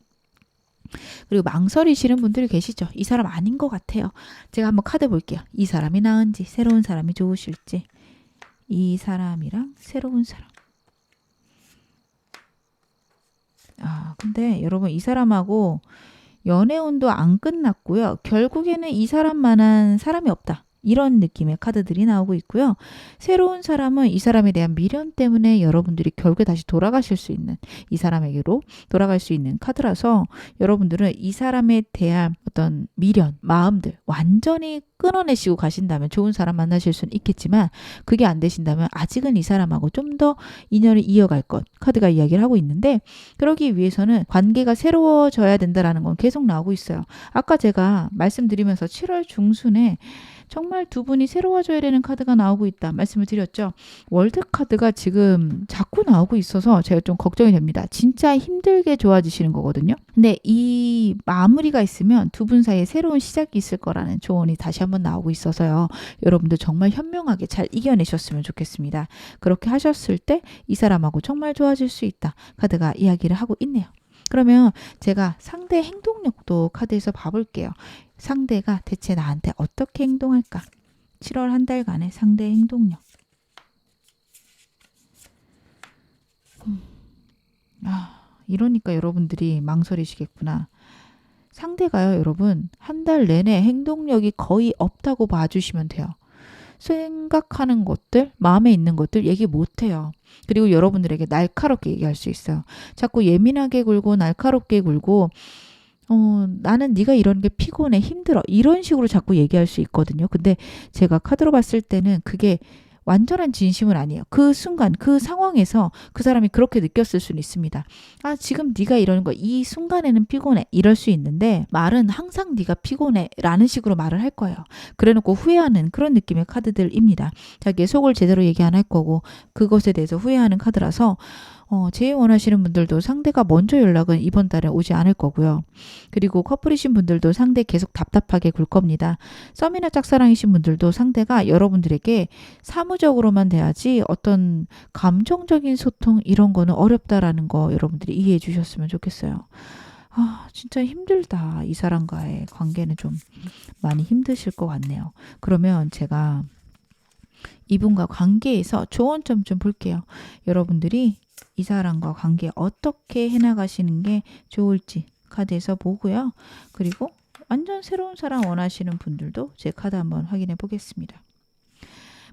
그리고 망설이시는 분들이 계시죠. 이 사람 아닌 것 같아요. 제가 한번 카드 볼게요. 이 사람이 나은지 새로운 사람이 좋으실지. 이 사람이랑 새로운 사람. 근데 여러분 이 사람하고 연애운도 안 끝났고요. 결국에는 이 사람만한 사람이 없다. 이런 느낌의 카드들이 나오고 있고요. 새로운 사람은 이 사람에 대한 미련 때문에 여러분들이 결국에 다시 돌아가실 수 있는, 이 사람에게로 돌아갈 수 있는 카드라서 여러분들은 이 사람에 대한 어떤 미련, 마음들 완전히 끊어내시고 가신다면 좋은 사람 만나실 수는 있겠지만 그게 안 되신다면 아직은 이 사람하고 좀 더 인연을 이어갈 것, 카드가 이야기를 하고 있는데 그러기 위해서는 관계가 새로워져야 된다라는 건 계속 나오고 있어요. 아까 제가 말씀드리면서 7월 중순에 정말 두 분이 새로워져야 되는 카드가 나오고 있다 말씀을 드렸죠. 월드 카드가 지금 자꾸 나오고 있어서 제가 좀 걱정이 됩니다. 진짜 힘들게 좋아지시는 거거든요. 근데 이 마무리가 있으면 두 분 사이에 새로운 시작이 있을 거라는 조언이 다시 한번 나오고 있어서요. 여러분들 정말 현명하게 잘 이겨내셨으면 좋겠습니다. 그렇게 하셨을 때 이 사람하고 정말 좋아질 수 있다. 카드가 이야기를 하고 있네요. 그러면 제가 상대 행동력도 카드에서 봐볼게요. 상대가 대체 나한테 어떻게 행동할까? 7월 한 달간의 상대 행동력. 이러니까 여러분들이 망설이시겠구나. 상대가요, 여러분, 한 달 내내 행동력이 거의 없다고 봐주시면 돼요. 생각하는 것들, 마음에 있는 것들 얘기 못해요. 그리고 여러분들에게 날카롭게 얘기할 수 있어요. 자꾸 예민하게 굴고 날카롭게 굴고 나는 네가 이런 게 피곤해, 힘들어 이런 식으로 자꾸 얘기할 수 있거든요. 근데 제가 카드로 봤을 때는 그게 완전한 진심은 아니에요. 그 순간, 그 상황에서 그 사람이 그렇게 느꼈을 수는 있습니다. 지금 네가 이러는 거, 이 순간에는 피곤해. 이럴 수 있는데 말은 항상 네가 피곤해 라는 식으로 말을 할 거예요. 그래놓고 후회하는 그런 느낌의 카드들입니다. 자기의 속을 제대로 얘기 안 할 거고 그것에 대해서 후회하는 카드라서 제일 원하시는 분들도 상대가 먼저 연락은 이번 달에 오지 않을 거고요. 그리고 커플이신 분들도 상대 계속 답답하게 굴 겁니다. 썸이나 짝사랑이신 분들도 상대가 여러분들에게 사무적으로만 대하지 어떤 감정적인 소통 이런 거는 어렵다라는 거 여러분들이 이해해 주셨으면 좋겠어요. 진짜 힘들다. 이 사람과의 관계는 좀 많이 힘드실 것 같네요. 그러면 제가 이분과 관계에서 좋은 점 좀 볼게요. 여러분들이 이 사람과 관계 어떻게 해나가시는 게 좋을지 카드에서 보고요. 그리고 완전 새로운 사람 원하시는 분들도 제 카드 한번 확인해 보겠습니다.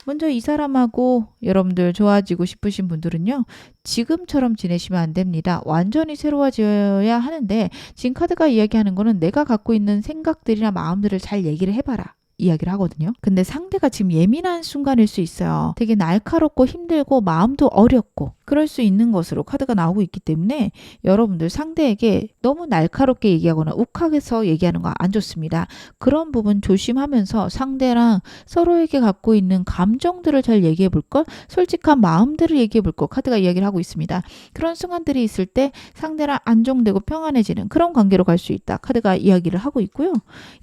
먼저 이 사람하고 여러분들 좋아지고 싶으신 분들은요. 지금처럼 지내시면 안 됩니다. 완전히 새로워져야 하는데 지금 카드가 이야기하는 거는 내가 갖고 있는 생각들이나 마음들을 잘 얘기를 해봐라. 이야기를 하거든요. 근데 상대가 지금 예민한 순간일 수 있어요. 되게 날카롭고 힘들고 마음도 어렵고 그럴 수 있는 것으로 카드가 나오고 있기 때문에 여러분들 상대에게 너무 날카롭게 얘기하거나 욱하게서 얘기하는 거 안 좋습니다. 그런 부분 조심하면서 상대랑 서로에게 갖고 있는 감정들을 잘 얘기해 볼 걸, 솔직한 마음들을 얘기해 볼 걸 카드가 이야기를 하고 있습니다. 그런 순간들이 있을 때 상대랑 안정되고 평안해지는 그런 관계로 갈 수 있다. 카드가 이야기를 하고 있고요.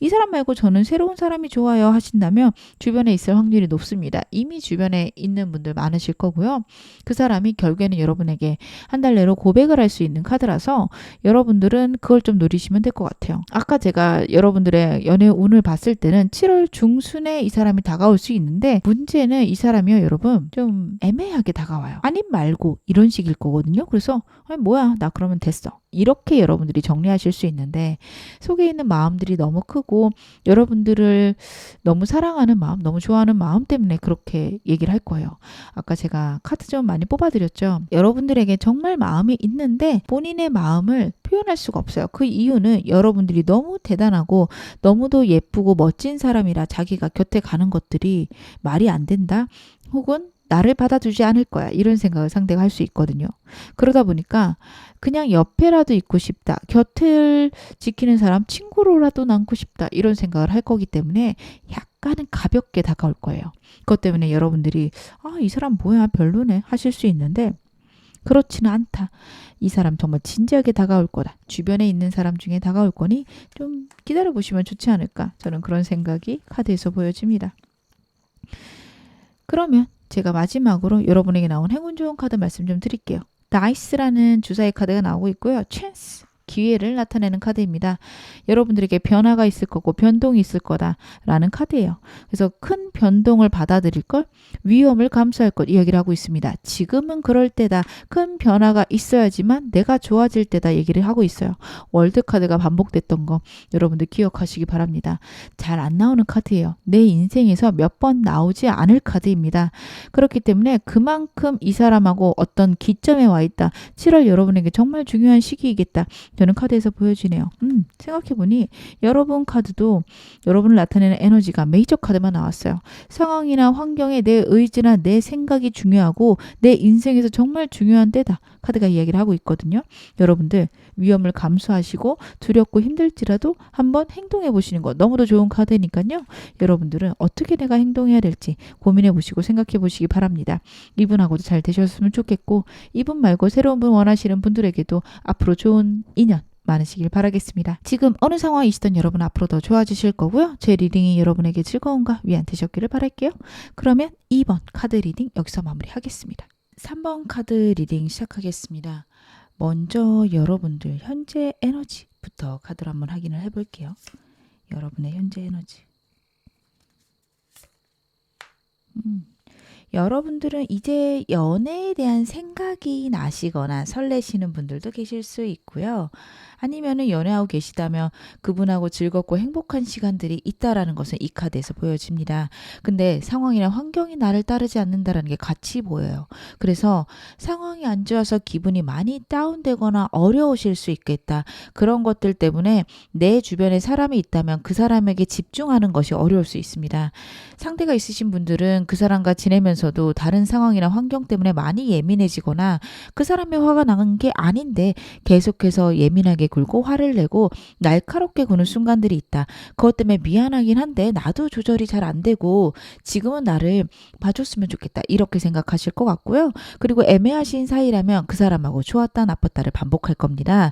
이 사람 말고 저는 새로운 사람이 좋아요 하신다면 주변에 있을 확률이 높습니다. 이미 주변에 있는 분들 많으실 거고요. 그 사람이 결국에는 여러분에게 한 달 내로 고백을 할 수 있는 카드라서 여러분들은 그걸 좀 노리시면 될 것 같아요. 아까 제가 여러분들의 연애 운을 봤을 때는 7월 중순에 이 사람이 다가올 수 있는데 문제는 이 사람이요 여러분 좀 애매하게 다가와요. 아님 말고 이런 식일 거거든요. 그래서 아니 뭐야 나 그러면 됐어. 이렇게 여러분들이 정리하실 수 있는데 속에 있는 마음들이 너무 크고 여러분들을 너무 사랑하는 마음, 너무 좋아하는 마음 때문에 그렇게 얘기를 할 거예요. 아까 제가 카드 좀 많이 뽑아드렸죠. 여러분들에게 정말 마음이 있는데 본인의 마음을 표현할 수가 없어요. 그 이유는 여러분들이 너무 대단하고 너무도 예쁘고 멋진 사람이라 자기가 곁에 가는 것들이 말이 안 된다. 혹은 나를 받아주지 않을 거야. 이런 생각을 상대가 할 수 있거든요. 그러다 보니까 그냥 옆에라도 있고 싶다. 곁을 지키는 사람 친구로라도 남고 싶다. 이런 생각을 할 거기 때문에 약간은 가볍게 다가올 거예요. 그것 때문에 여러분들이 이 사람 뭐야 별로네 하실 수 있는데 그렇지는 않다. 이 사람 정말 진지하게 다가올 거다. 주변에 있는 사람 중에 다가올 거니 좀 기다려보시면 좋지 않을까. 저는 그런 생각이 카드에서 보여집니다. 그러면 제가 마지막으로 여러분에게 나온 행운 좋은 카드 말씀 좀 드릴게요. 나이스라는 주사위 카드가 나오고 있고요. 찬스, 기회를 나타내는 카드입니다. 여러분들에게 변화가 있을 거고 변동이 있을 거다라는 카드예요. 그래서 큰 변동을 받아들일 걸, 위험을 감수할 것 이야기를 하고 있습니다. 지금은 그럴 때다. 큰 변화가 있어야지만 내가 좋아질 때다 얘기를 하고 있어요. 월드 카드가 반복됐던 거 여러분들 기억하시기 바랍니다. 잘 안 나오는 카드예요. 내 인생에서 몇 번 나오지 않을 카드입니다. 그렇기 때문에 그만큼 이 사람하고 어떤 기점에 와 있다. 7월 여러분에게 정말 중요한 시기이겠다. 저는 카드에서 보여지네요. 생각해보니 여러분 카드도 여러분을 나타내는 에너지가 메이저 카드만 나왔어요. 상황이나 환경에 내 의지나 내 생각이 중요하고 내 인생에서 정말 중요한 때다. 카드가 이야기를 하고 있거든요. 여러분들 위험을 감수하시고 두렵고 힘들지라도 한번 행동해 보시는 거 너무도 좋은 카드니까요. 여러분들은 어떻게 내가 행동해야 될지 고민해 보시고 생각해 보시기 바랍니다. 이분하고도 잘 되셨으면 좋겠고 이분 말고 새로운 분 원하시는 분들에게도 앞으로 좋은 인연 많으시길 바라겠습니다. 지금 어느 상황이시던 여러분 앞으로 더 좋아지실 거고요. 제 리딩이 여러분에게 즐거움과 위안 되셨기를 바랄게요. 그러면 2번 카드 리딩 여기서 마무리하겠습니다. 3번 카드 리딩 시작하겠습니다. 먼저 여러분들 현재 에너지부터 카드로 한번 확인을 해볼게요. 여러분의 현재 에너지. 여러분들은 이제 연애에 대한 생각이 나시거나 설레시는 분들도 계실 수 있고요. 아니면은 연애하고 계시다면 그분하고 즐겁고 행복한 시간들이 있다라는 것은 이 카드에서 보여집니다. 근데 상황이나 환경이 나를 따르지 않는다라는 게 같이 보여요. 그래서 상황이 안 좋아서 기분이 많이 다운되거나 어려우실 수 있겠다. 그런 것들 때문에 내 주변에 사람이 있다면 그 사람에게 집중하는 것이 어려울 수 있습니다. 상대가 있으신 분들은 그 사람과 지내면서도 다른 상황이나 환경 때문에 많이 예민해지거나 그 사람의 화가 나는 게 아닌데 계속해서 예민하게 굴고 화를 내고 날카롭게 구는 순간들이 있다. 그것 때문에 미안하긴 한데 나도 조절이 잘 안 되고 지금은 나를 봐줬으면 좋겠다. 이렇게 생각하실 것 같고요. 그리고 애매하신 사이라면 그 사람하고 좋았다 나빴다를 반복할 겁니다.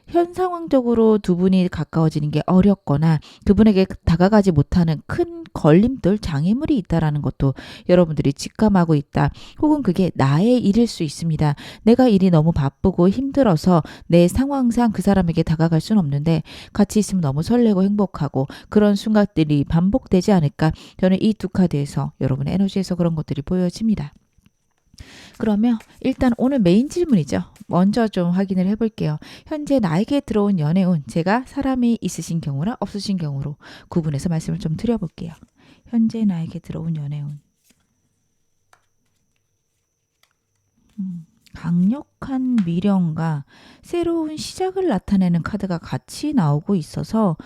현 상황적으로 두 분이 가까워지는 게 어렵거나 그분에게 다가가지 못하는 큰 걸림돌, 장애물이 있다라는 것도 여러분들이 직감하고 있다. 혹은 그게 나의 일일 수 있습니다. 내가 일이 너무 바쁘고 힘들어서 내 상황상 그 사람에게 다가갈 수는 없는데 같이 있으면 너무 설레고 행복하고 그런 순간들이 반복되지 않을까. 저는 이 두 카드에서 여러분의 에너지에서 그런 것들이 보여집니다. 그러면 일단 오늘 메인 질문이죠. 먼저 좀 확인을 해볼게요. 현재 나에게 들어온 연애운, 제가 사람이 있으신 경우랑 없으신 경우로 구분해서 말씀을 좀 드려볼게요. 현재 나에게 들어온 연애운. 강력한 미련과 새로운 시작을 나타내는 카드가 같이 나오고 있어서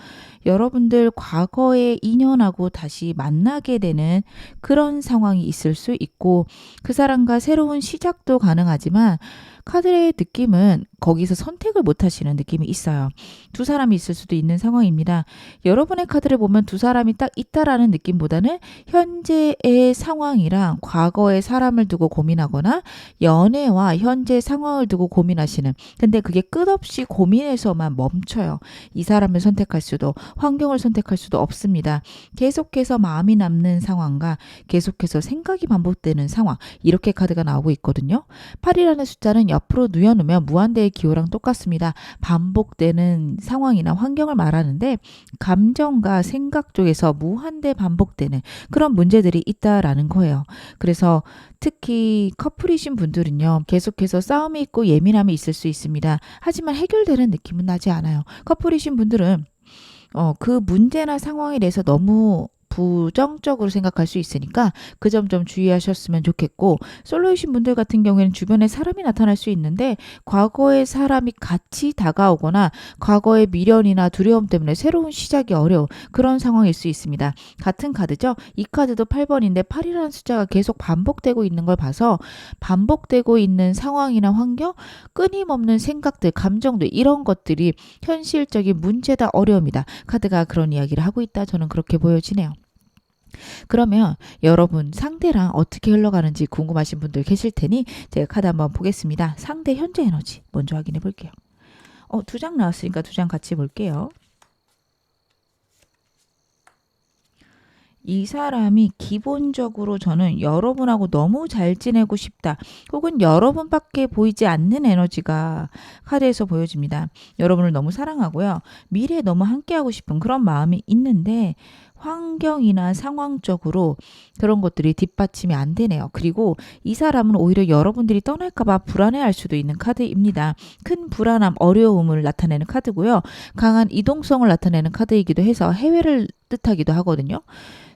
여러분들 과거의 인연하고 다시 만나게 되는 그런 상황이 있을 수 있고 그 사람과 새로운 시작도 가능하지만 카드의 느낌은 거기서 선택을 못 하시는 느낌이 있어요. 두 사람이 있을 수도 있는 상황입니다. 여러분의 카드를 보면 두 사람이 딱 있다라는 느낌보다는 현재의 상황이랑 과거의 사람을 두고 고민하거나 연애와 현재 상황을 두고 고민하시는 근데 그게 끝없이 고민에서만 멈춰요. 이 사람을 선택할 수도 환경을 선택할 수도 없습니다. 계속해서 마음이 남는 상황과 계속해서 생각이 반복되는 상황 이렇게 카드가 나오고 있거든요. 8이라는 숫자는 옆으로 누워놓으면 무한대의 기호랑 똑같습니다. 반복되는 상황이나 환경을 말하는데 감정과 생각 쪽에서 무한대 반복되는 그런 문제들이 있다라는 거예요. 그래서 특히 커플이신 분들은요. 계속해서 싸움이 있고 예민함이 있을 수 있습니다. 하지만 해결되는 느낌은 나지 않아요. 커플이신 분들은 그 문제나 상황에 대해서 너무 부정적으로 생각할 수 있으니까 그 점 좀 주의하셨으면 좋겠고 솔로이신 분들 같은 경우에는 주변에 사람이 나타날 수 있는데 과거의 사람이 같이 다가오거나 과거의 미련이나 두려움 때문에 새로운 시작이 어려운 그런 상황일 수 있습니다. 같은 카드죠. 이 카드도 8번인데 8이라는 숫자가 계속 반복되고 있는 걸 봐서 반복되고 있는 상황이나 환경, 끊임없는 생각들, 감정들 이런 것들이 현실적인 문제다 어려움이다. 카드가 그런 이야기를 하고 있다. 저는 그렇게 보여지네요. 그러면 여러분 상대랑 어떻게 흘러가는지 궁금하신 분들 계실 테니 제가 카드 한번 보겠습니다. 상대 현재 에너지 먼저 확인해 볼게요. 두 장 나왔으니까 두 장 같이 볼게요. 이 사람이 기본적으로 저는 여러분하고 너무 잘 지내고 싶다. 혹은 여러분밖에 보이지 않는 에너지가 카드에서 보여집니다. 여러분을 너무 사랑하고요. 미래에 너무 함께하고 싶은 그런 마음이 있는데 환경이나 상황적으로 그런 것들이 뒷받침이 안 되네요. 그리고 이 사람은 오히려 여러분들이 떠날까봐 불안해할 수도 있는 카드입니다. 큰 불안함, 어려움을 나타내는 카드고요. 강한 이동성을 나타내는 카드이기도 해서 해외를 뜻하기도 하거든요.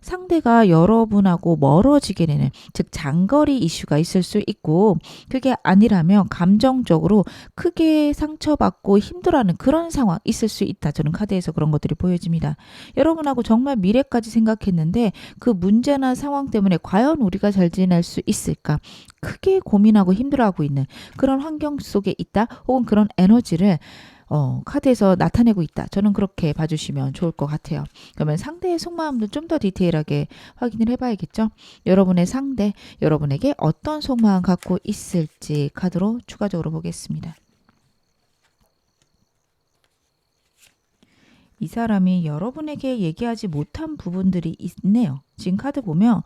상대가 여러분하고 멀어지게 되는 즉 장거리 이슈가 있을 수 있고 그게 아니라면 감정적으로 크게 상처받고 힘들어하는 그런 상황 있을 수 있다. 저는 카드에서 그런 것들이 보여집니다. 여러분하고 정말 미래까지 생각했는데 그 문제나 상황 때문에 과연 우리가 잘 지낼 수 있을까? 크게 고민하고 힘들어하고 있는 그런 환경 속에 있다. 혹은 그런 에너지를 카드에서 나타내고 있다. 저는 그렇게 봐주시면 좋을 것 같아요. 그러면 상대의 속마음도 좀 더 디테일하게 확인을 해봐야겠죠. 여러분의 상대, 여러분에게 어떤 속마음 갖고 있을지 카드로 추가적으로 보겠습니다. 이 사람이 여러분에게 얘기하지 못한 부분들이 있네요. 지금 카드 보면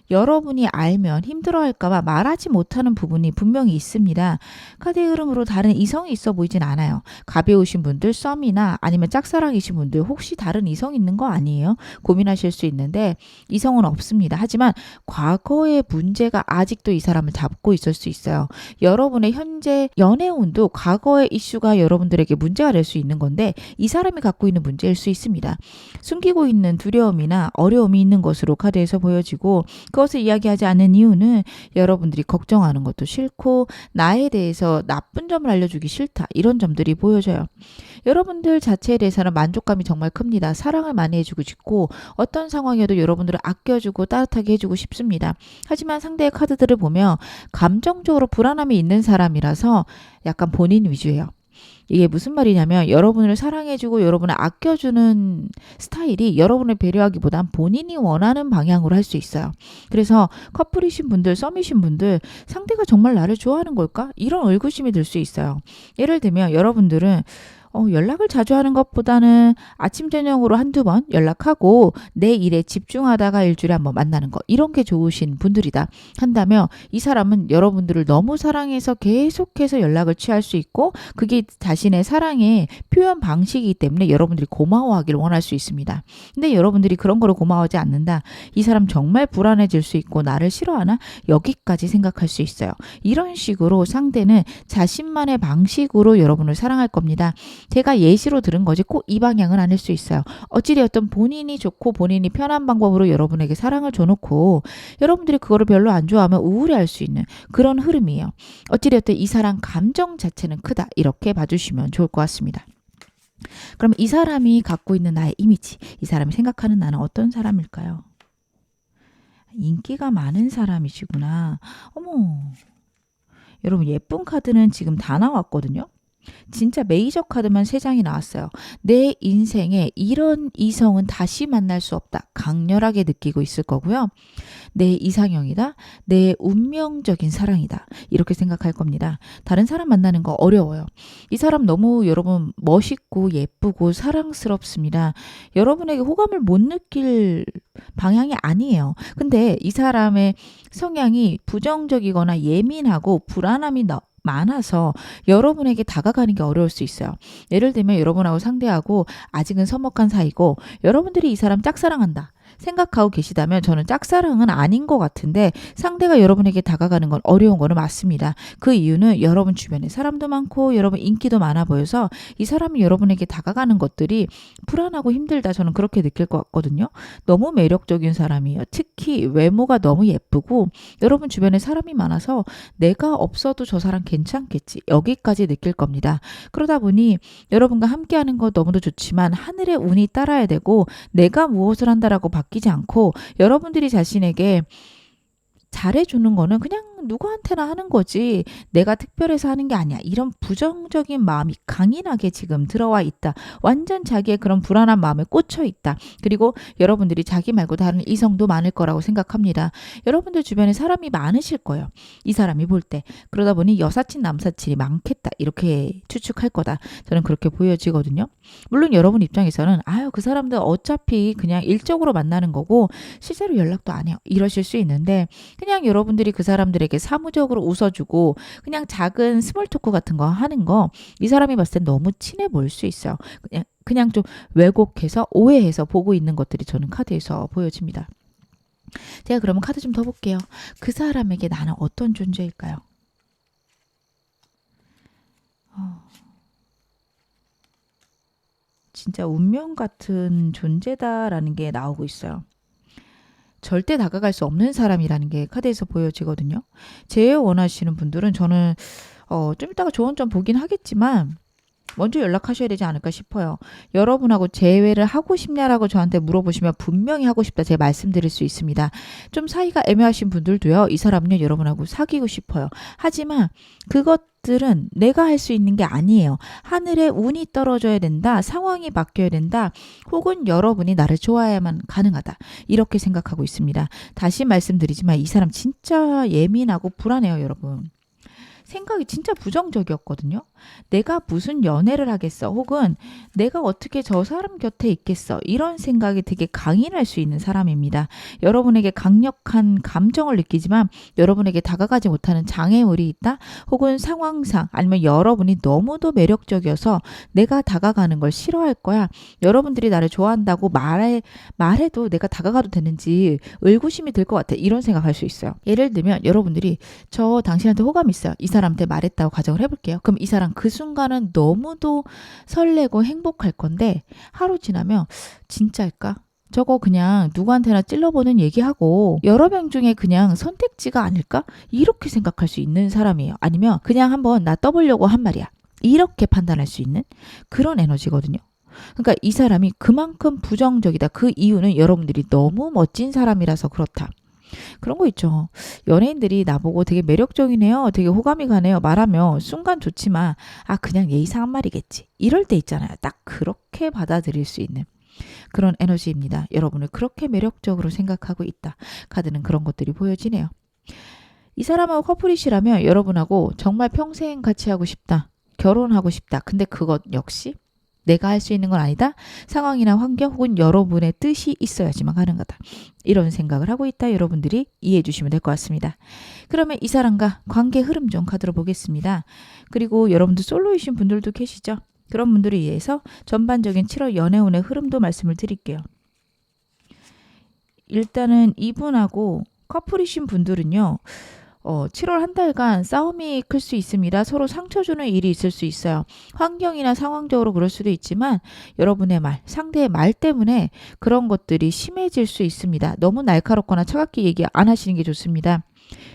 여러분이 알면 힘들어할까봐 말하지 못하는 부분이 분명히 있습니다. 카드의 흐름으로 다른 이성이 있어 보이진 않아요. 가벼우신 분들, 썸이나 아니면 짝사랑이신 분들 혹시 다른 이성 있는 거 아니에요? 고민하실 수 있는데 이성은 없습니다. 하지만 과거의 문제가 아직도 이 사람을 잡고 있을 수 있어요. 여러분의 현재 연애운도 과거의 이슈가 여러분들에게 문제가 될 수 있는 건데 이 사람이 갖고 있는 문제일 수 있습니다. 숨기고 있는 두려움이나 어려움이 있는 것으로 카드에서 보여지고 그것을 이야기하지 않는 이유는 여러분들이 걱정하는 것도 싫고 나에 대해서 나쁜 점을 알려주기 싫다. 이런 점들이 보여져요. 여러분들 자체에 대해서는 만족감이 정말 큽니다. 사랑을 많이 해주고 싶고 어떤 상황이어도 여러분들을 아껴주고 따뜻하게 해주고 싶습니다. 하지만 상대의 카드들을 보면 감정적으로 불안함이 있는 사람이라서 약간 본인 위주예요. 이게 무슨 말이냐면 여러분을 사랑해주고 여러분을 아껴주는 스타일이 여러분을 배려하기보단 본인이 원하는 방향으로 할 수 있어요. 그래서 커플이신 분들, 썸이신 분들 상대가 정말 나를 좋아하는 걸까? 이런 의구심이 들 수 있어요. 예를 들면 여러분들은 연락을 자주 하는 것보다는 아침 저녁으로 한두 번 연락하고 내 일에 집중하다가 일주일에 한번 만나는 거 이런 게 좋으신 분들이다 한다면 이 사람은 여러분들을 너무 사랑해서 계속해서 연락을 취할 수 있고 그게 자신의 사랑의 표현 방식이기 때문에 여러분들이 고마워하기를 원할 수 있습니다. 근데 여러분들이 그런 거를 고마워하지 않는다. 이 사람 정말 불안해질 수 있고 나를 싫어하나? 여기까지 생각할 수 있어요. 이런 식으로 상대는 자신만의 방식으로 여러분을 사랑할 겁니다. 제가 예시로 들은 거지 꼭 이 방향은 아닐 수 있어요. 어찌되었든 본인이 좋고 본인이 편한 방법으로 여러분에게 사랑을 줘놓고 여러분들이 그거를 별로 안 좋아하면 우울해할 수 있는 그런 흐름이에요. 어찌되었든 이 사람 감정 자체는 크다. 이렇게 봐주시면 좋을 것 같습니다. 그럼 이 사람이 갖고 있는 나의 이미지, 이 사람이 생각하는 나는 어떤 사람일까요? 인기가 많은 사람이시구나. 어머, 여러분 예쁜 카드는 지금 다 나왔거든요. 진짜 메이저 카드만 3장이 나왔어요. 내 인생에 이런 이성은 다시 만날 수 없다. 강렬하게 느끼고 있을 거고요. 내 이상형이다. 내 운명적인 사랑이다. 이렇게 생각할 겁니다. 다른 사람 만나는 거 어려워요. 이 사람 너무 여러분 멋있고 예쁘고 사랑스럽습니다. 여러분에게 호감을 못 느낄 방향이 아니에요. 근데 이 사람의 성향이 부정적이거나 예민하고 불안함이 많아서 여러분에게 다가가는 게 어려울 수 있어요. 예를 들면 여러분하고 상대하고 아직은 서먹한 사이고 여러분들이 이 사람 짝사랑한다 생각하고 계시다면 저는 짝사랑은 아닌 것 같은데 상대가 여러분에게 다가가는 건 어려운 거는 맞습니다. 그 이유는 여러분 주변에 사람도 많고 여러분 인기도 많아 보여서 이 사람이 여러분에게 다가가는 것들이 불안하고 힘들다 저는 그렇게 느낄 것 같거든요. 너무 매력적인 사람이에요. 특히 외모가 너무 예쁘고 여러분 주변에 사람이 많아서 내가 없어도 저 사람 괜찮겠지 여기까지 느낄 겁니다. 그러다 보니 여러분과 함께하는 거 너무도 좋지만 하늘의 운이 따라야 되고 내가 무엇을 한다라고 바뀌지 않고 여러분들이 자신에게 잘해주는 거는 그냥 누구한테나 하는 거지 내가 특별해서 하는 게 아니야. 이런 부정적인 마음이 강인하게 지금 들어와 있다. 완전 자기의 그런 불안한 마음에 꽂혀 있다. 그리고 여러분들이 자기 말고 다른 이성도 많을 거라고 생각합니다. 여러분들 주변에 사람이 많으실 거예요. 이 사람이 볼 때. 그러다 보니 여사친 남사친이 많겠다. 이렇게 추측할 거다. 저는 그렇게 보여지거든요. 물론 여러분 입장에서는 아유 그 사람들 어차피 그냥 일적으로 만나는 거고 실제로 연락도 안 해요. 이러실 수 있는데 그냥 여러분들이 그 사람들에게 사무적으로 웃어주고 그냥 작은 스몰 토크 같은 거 하는 거 이 사람이 봤을 땐 너무 친해 보일 수 있어요. 그냥 좀 왜곡해서 오해해서 보고 있는 것들이 저는 카드에서 보여집니다. 제가 그러면 카드 좀 더 볼게요. 그 사람에게 나는 어떤 존재일까요? 진짜 운명 같은 존재다라는 게 나오고 있어요. 절대 다가갈 수 없는 사람이라는 게 카드에서 보여지거든요. 제외 원하시는 분들은 저는 좀 이따가 조언 좀 보긴 하겠지만 먼저 연락하셔야 되지 않을까 싶어요. 여러분하고 재회를 하고 싶냐라고 저한테 물어보시면 분명히 하고 싶다 제가 말씀드릴 수 있습니다. 좀 사이가 애매하신 분들도요. 이 사람은요. 여러분하고 사귀고 싶어요. 하지만 그것들은 내가 할 수 있는 게 아니에요. 하늘에 운이 떨어져야 된다. 상황이 바뀌어야 된다. 혹은 여러분이 나를 좋아해야만 가능하다. 이렇게 생각하고 있습니다. 다시 말씀드리지만 이 사람 진짜 예민하고 불안해요. 여러분. 생각이 진짜 부정적이었거든요. 내가 무슨 연애를 하겠어 혹은 내가 어떻게 저 사람 곁에 있겠어 이런 생각이 되게 강인할 수 있는 사람입니다. 여러분에게 강력한 감정을 느끼지만 여러분에게 다가가지 못하는 장애물이 있다 혹은 상황상 아니면 여러분이 너무도 매력적이어서 내가 다가가는 걸 싫어할 거야. 여러분들이 나를 좋아한다고 말해도 내가 다가가도 되는지 의구심이 들 것 같아. 이런 생각할 수 있어요. 예를 들면 여러분들이 저 당신한테 호감이 있어요. 이 사람한테 말했다고 가정을 해볼게요. 그럼 이 사람 그 순간은 너무도 설레고 행복할 건데 하루 지나면 진짜일까? 저거 그냥 누구한테나 찔러보는 얘기하고 여러 명 중에 그냥 선택지가 아닐까? 이렇게 생각할 수 있는 사람이에요. 아니면 그냥 한번 나 떠보려고 한 말이야. 이렇게 판단할 수 있는 그런 에너지거든요. 그러니까 이 사람이 그만큼 부정적이다. 그 이유는 여러분들이 너무 멋진 사람이라서 그렇다. 그런 거 있죠. 연예인들이 나보고 되게 매력적이네요. 되게 호감이 가네요. 말하면 순간 좋지만 그냥 예의상한 말이겠지. 이럴 때 있잖아요. 딱 그렇게 받아들일 수 있는 그런 에너지입니다. 여러분을 그렇게 매력적으로 생각하고 있다. 카드는 그런 것들이 보여지네요. 이 사람하고 커플이시라면 여러분하고 정말 평생 같이 하고 싶다. 결혼하고 싶다. 근데 그것 역시 내가 할 수 있는 건 아니다. 상황이나 환경 혹은 여러분의 뜻이 있어야지만 가능하다. 이런 생각을 하고 있다. 여러분들이 이해해 주시면 될 것 같습니다. 그러면 이 사람과 관계 흐름 좀 카드로 보겠습니다. 그리고 여러분들 솔로이신 분들도 계시죠? 그런 분들을 위해서 전반적인 7월 연애운의 흐름도 말씀을 드릴게요. 일단은 이분하고 커플이신 분들은요. 7월 한 달간 싸움이 클 수 있습니다. 서로 상처 주는 일이 있을 수 있어요. 환경이나 상황적으로 그럴 수도 있지만 여러분의 말, 상대의 말 때문에 그런 것들이 심해질 수 있습니다. 너무 날카롭거나 차갑게 얘기 안 하시는 게 좋습니다.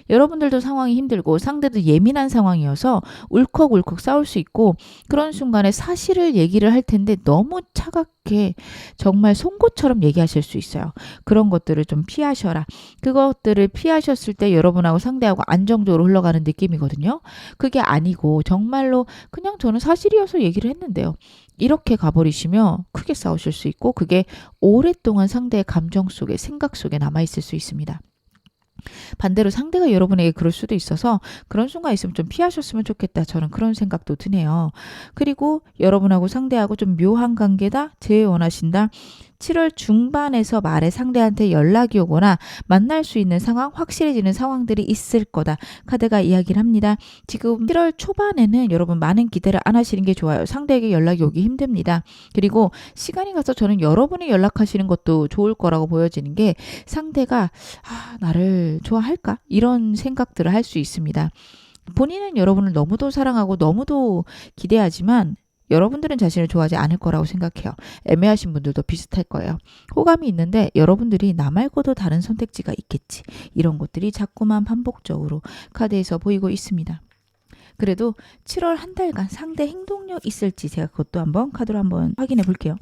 여러분들도 상황이 힘들고 상대도 예민한 상황이어서 울컥울컥 싸울 수 있고 그런 순간에 사실을 얘기를 할 텐데 너무 차갑게 정말 송곳처럼 얘기하실 수 있어요. 그런 것들을 좀 피하셔라. 그것들을 피하셨을 때 여러분하고 상대하고 안정적으로 흘러가는 느낌이거든요. 그게 아니고 정말로 그냥 저는 사실이어서 얘기를 했는데요. 이렇게 가버리시면 크게 싸우실 수 있고 그게 오랫동안 상대의 감정 속에 생각 속에 남아있을 수 있습니다. 반대로 상대가 여러분에게 그럴 수도 있어서 그런 순간 있으면 좀 피하셨으면 좋겠다. 저는 그런 생각도 드네요. 그리고 여러분하고 상대하고 좀 묘한 관계다. 제일 원하신다. 7월 중반에서 말에 상대한테 연락이 오거나 만날 수 있는 상황, 확실해지는 상황들이 있을 거다. 카드가 이야기를 합니다. 지금 7월 초반에는 여러분 많은 기대를 안 하시는 게 좋아요. 상대에게 연락이 오기 힘듭니다. 그리고 시간이 가서 저는 여러분이 연락하시는 것도 좋을 거라고 보여지는 게 상대가 나를 좋아할까? 이런 생각들을 할 수 있습니다. 본인은 여러분을 너무도 사랑하고 너무도 기대하지만 여러분들은 자신을 좋아하지 않을 거라고 생각해요. 애매하신 분들도 비슷할 거예요. 호감이 있는데 여러분들이 나 말고도 다른 선택지가 있겠지. 이런 것들이 자꾸만 반복적으로 카드에서 보이고 있습니다. 그래도 7월 한 달간 상대 행동력 있을지 제가 그것도 한번 카드로 한번 확인해 볼게요.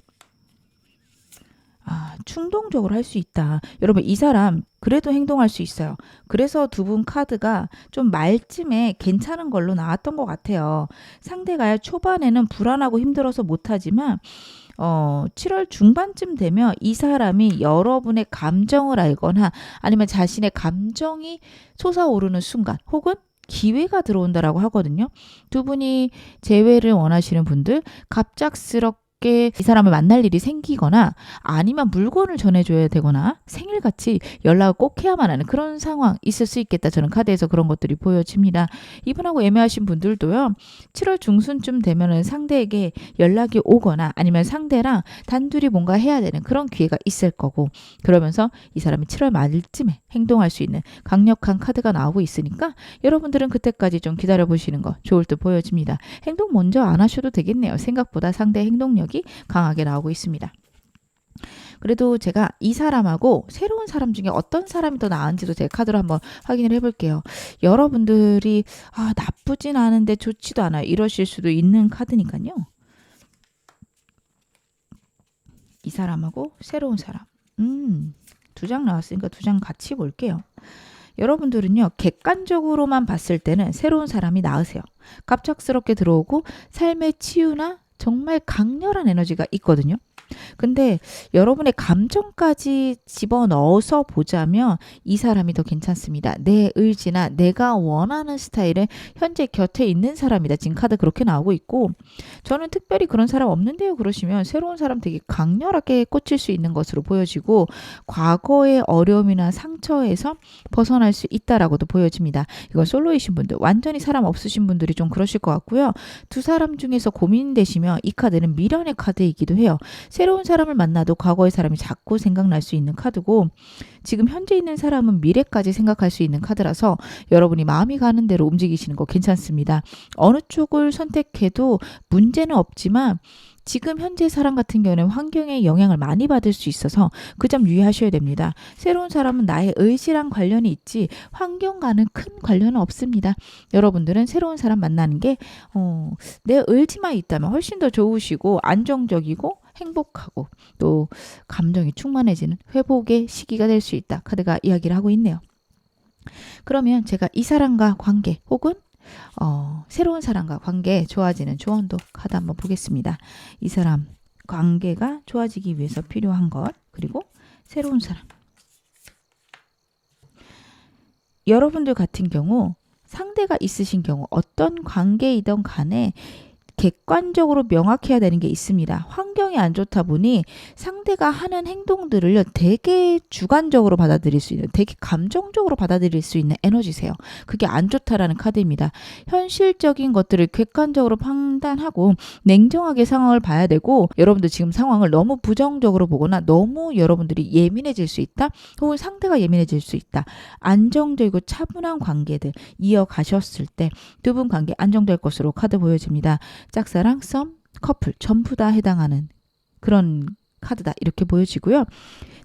충동적으로 할 수 있다. 여러분 이 사람 그래도 행동할 수 있어요. 그래서 두 분 카드가 좀 말쯤에 괜찮은 걸로 나왔던 것 같아요. 상대가 초반에는 불안하고 힘들어서 못하지만 7월 중반쯤 되면 이 사람이 여러분의 감정을 알거나 아니면 자신의 감정이 솟아오르는 순간 혹은 기회가 들어온다라고 하거든요. 두 분이 재회를 원하시는 분들 갑작스럽게 이 사람을 만날 일이 생기거나 아니면 물건을 전해줘야 되거나 생일같이 연락을 꼭 해야만 하는 그런 상황 있을 수 있겠다. 저는 카드에서 그런 것들이 보여집니다. 이분하고 애매하신 분들도요. 7월 중순쯤 되면은 상대에게 연락이 오거나 아니면 상대랑 단둘이 뭔가 해야 되는 그런 기회가 있을 거고 그러면서 이 사람이 7월 말쯤에 행동할 수 있는 강력한 카드가 나오고 있으니까 여러분들은 그때까지 좀 기다려 보시는 거 좋을 듯 보여집니다. 행동 먼저 안 하셔도 되겠네요. 생각보다 상대 행동력이 강하게 나오고 있습니다. 그래도 제가 이 사람하고 새로운 사람 중에 어떤 사람이 더 나은지도 제 카드로 한번 확인을 해볼게요. 여러분들이 나쁘진 않은데 좋지도 않아요. 이러실 수도 있는 카드니까요. 이 사람하고 새로운 사람. 두 장 나왔으니까 두 장 같이 볼게요. 여러분들은요. 객관적으로만 봤을 때는 새로운 사람이 나으세요. 갑작스럽게 들어오고 삶의 치유나 정말 강렬한 에너지가 있거든요. 근데 여러분의 감정까지 집어넣어서 보자면 이 사람이 더 괜찮습니다. 내 의지나 내가 원하는 스타일에 현재 곁에 있는 사람이다. 지금 카드 그렇게 나오고 있고 저는 특별히 그런 사람 없는데요. 그러시면 새로운 사람 되게 강렬하게 꽂힐 수 있는 것으로 보여지고 과거의 어려움이나 상처에서 벗어날 수 있다라고도 보여집니다. 이건 솔로이신 분들, 완전히 사람 없으신 분들이 좀 그러실 것 같고요. 두 사람 중에서 고민되시면 이 카드는 미련의 카드이기도 해요. 새로운 사람을 만나도 과거의 사람이 자꾸 생각날 수 있는 카드고 지금 현재 있는 사람은 미래까지 생각할 수 있는 카드라서 여러분이 마음이 가는 대로 움직이시는 거 괜찮습니다. 어느 쪽을 선택해도 문제는 없지만 지금 현재 사람 같은 경우는 환경의 영향을 많이 받을 수 있어서 그 점 유의하셔야 됩니다. 새로운 사람은 나의 의지랑 관련이 있지 환경과는 큰 관련은 없습니다. 여러분들은 새로운 사람 만나는 게 내 의지만 있다면 훨씬 더 좋으시고 안정적이고 행복하고 또 감정이 충만해지는 회복의 시기가 될 수 있다. 카드가 이야기를 하고 있네요. 그러면 제가 이 사람과 관계 혹은 새로운 사람과 관계 좋아지는 조언도 카드 한번 보겠습니다. 이 사람 관계가 좋아지기 위해서 필요한 것 그리고 새로운 사람 여러분들 같은 경우 상대가 있으신 경우 어떤 관계이든 간에 객관적으로 명확해야 되는 게 있습니다. 환경이 안 좋다 보니 상대가 하는 행동들을요, 되게 주관적으로 받아들일 수 있는, 되게 감정적으로 받아들일 수 있는 에너지세요. 그게 안 좋다라는 카드입니다. 현실적인 것들을 객관적으로 판단하고 냉정하게 상황을 봐야 되고, 여러분들 지금 상황을 너무 부정적으로 보거나 너무 여러분들이 예민해질 수 있다, 혹은 상대가 예민해질 수 있다. 안정적이고 차분한 관계들 이어가셨을 때 두 분 관계 안정될 것으로 카드 보여집니다. 짝사랑, 썸, 커플 전부 다 해당하는 그런 카드다, 이렇게 보여지고요.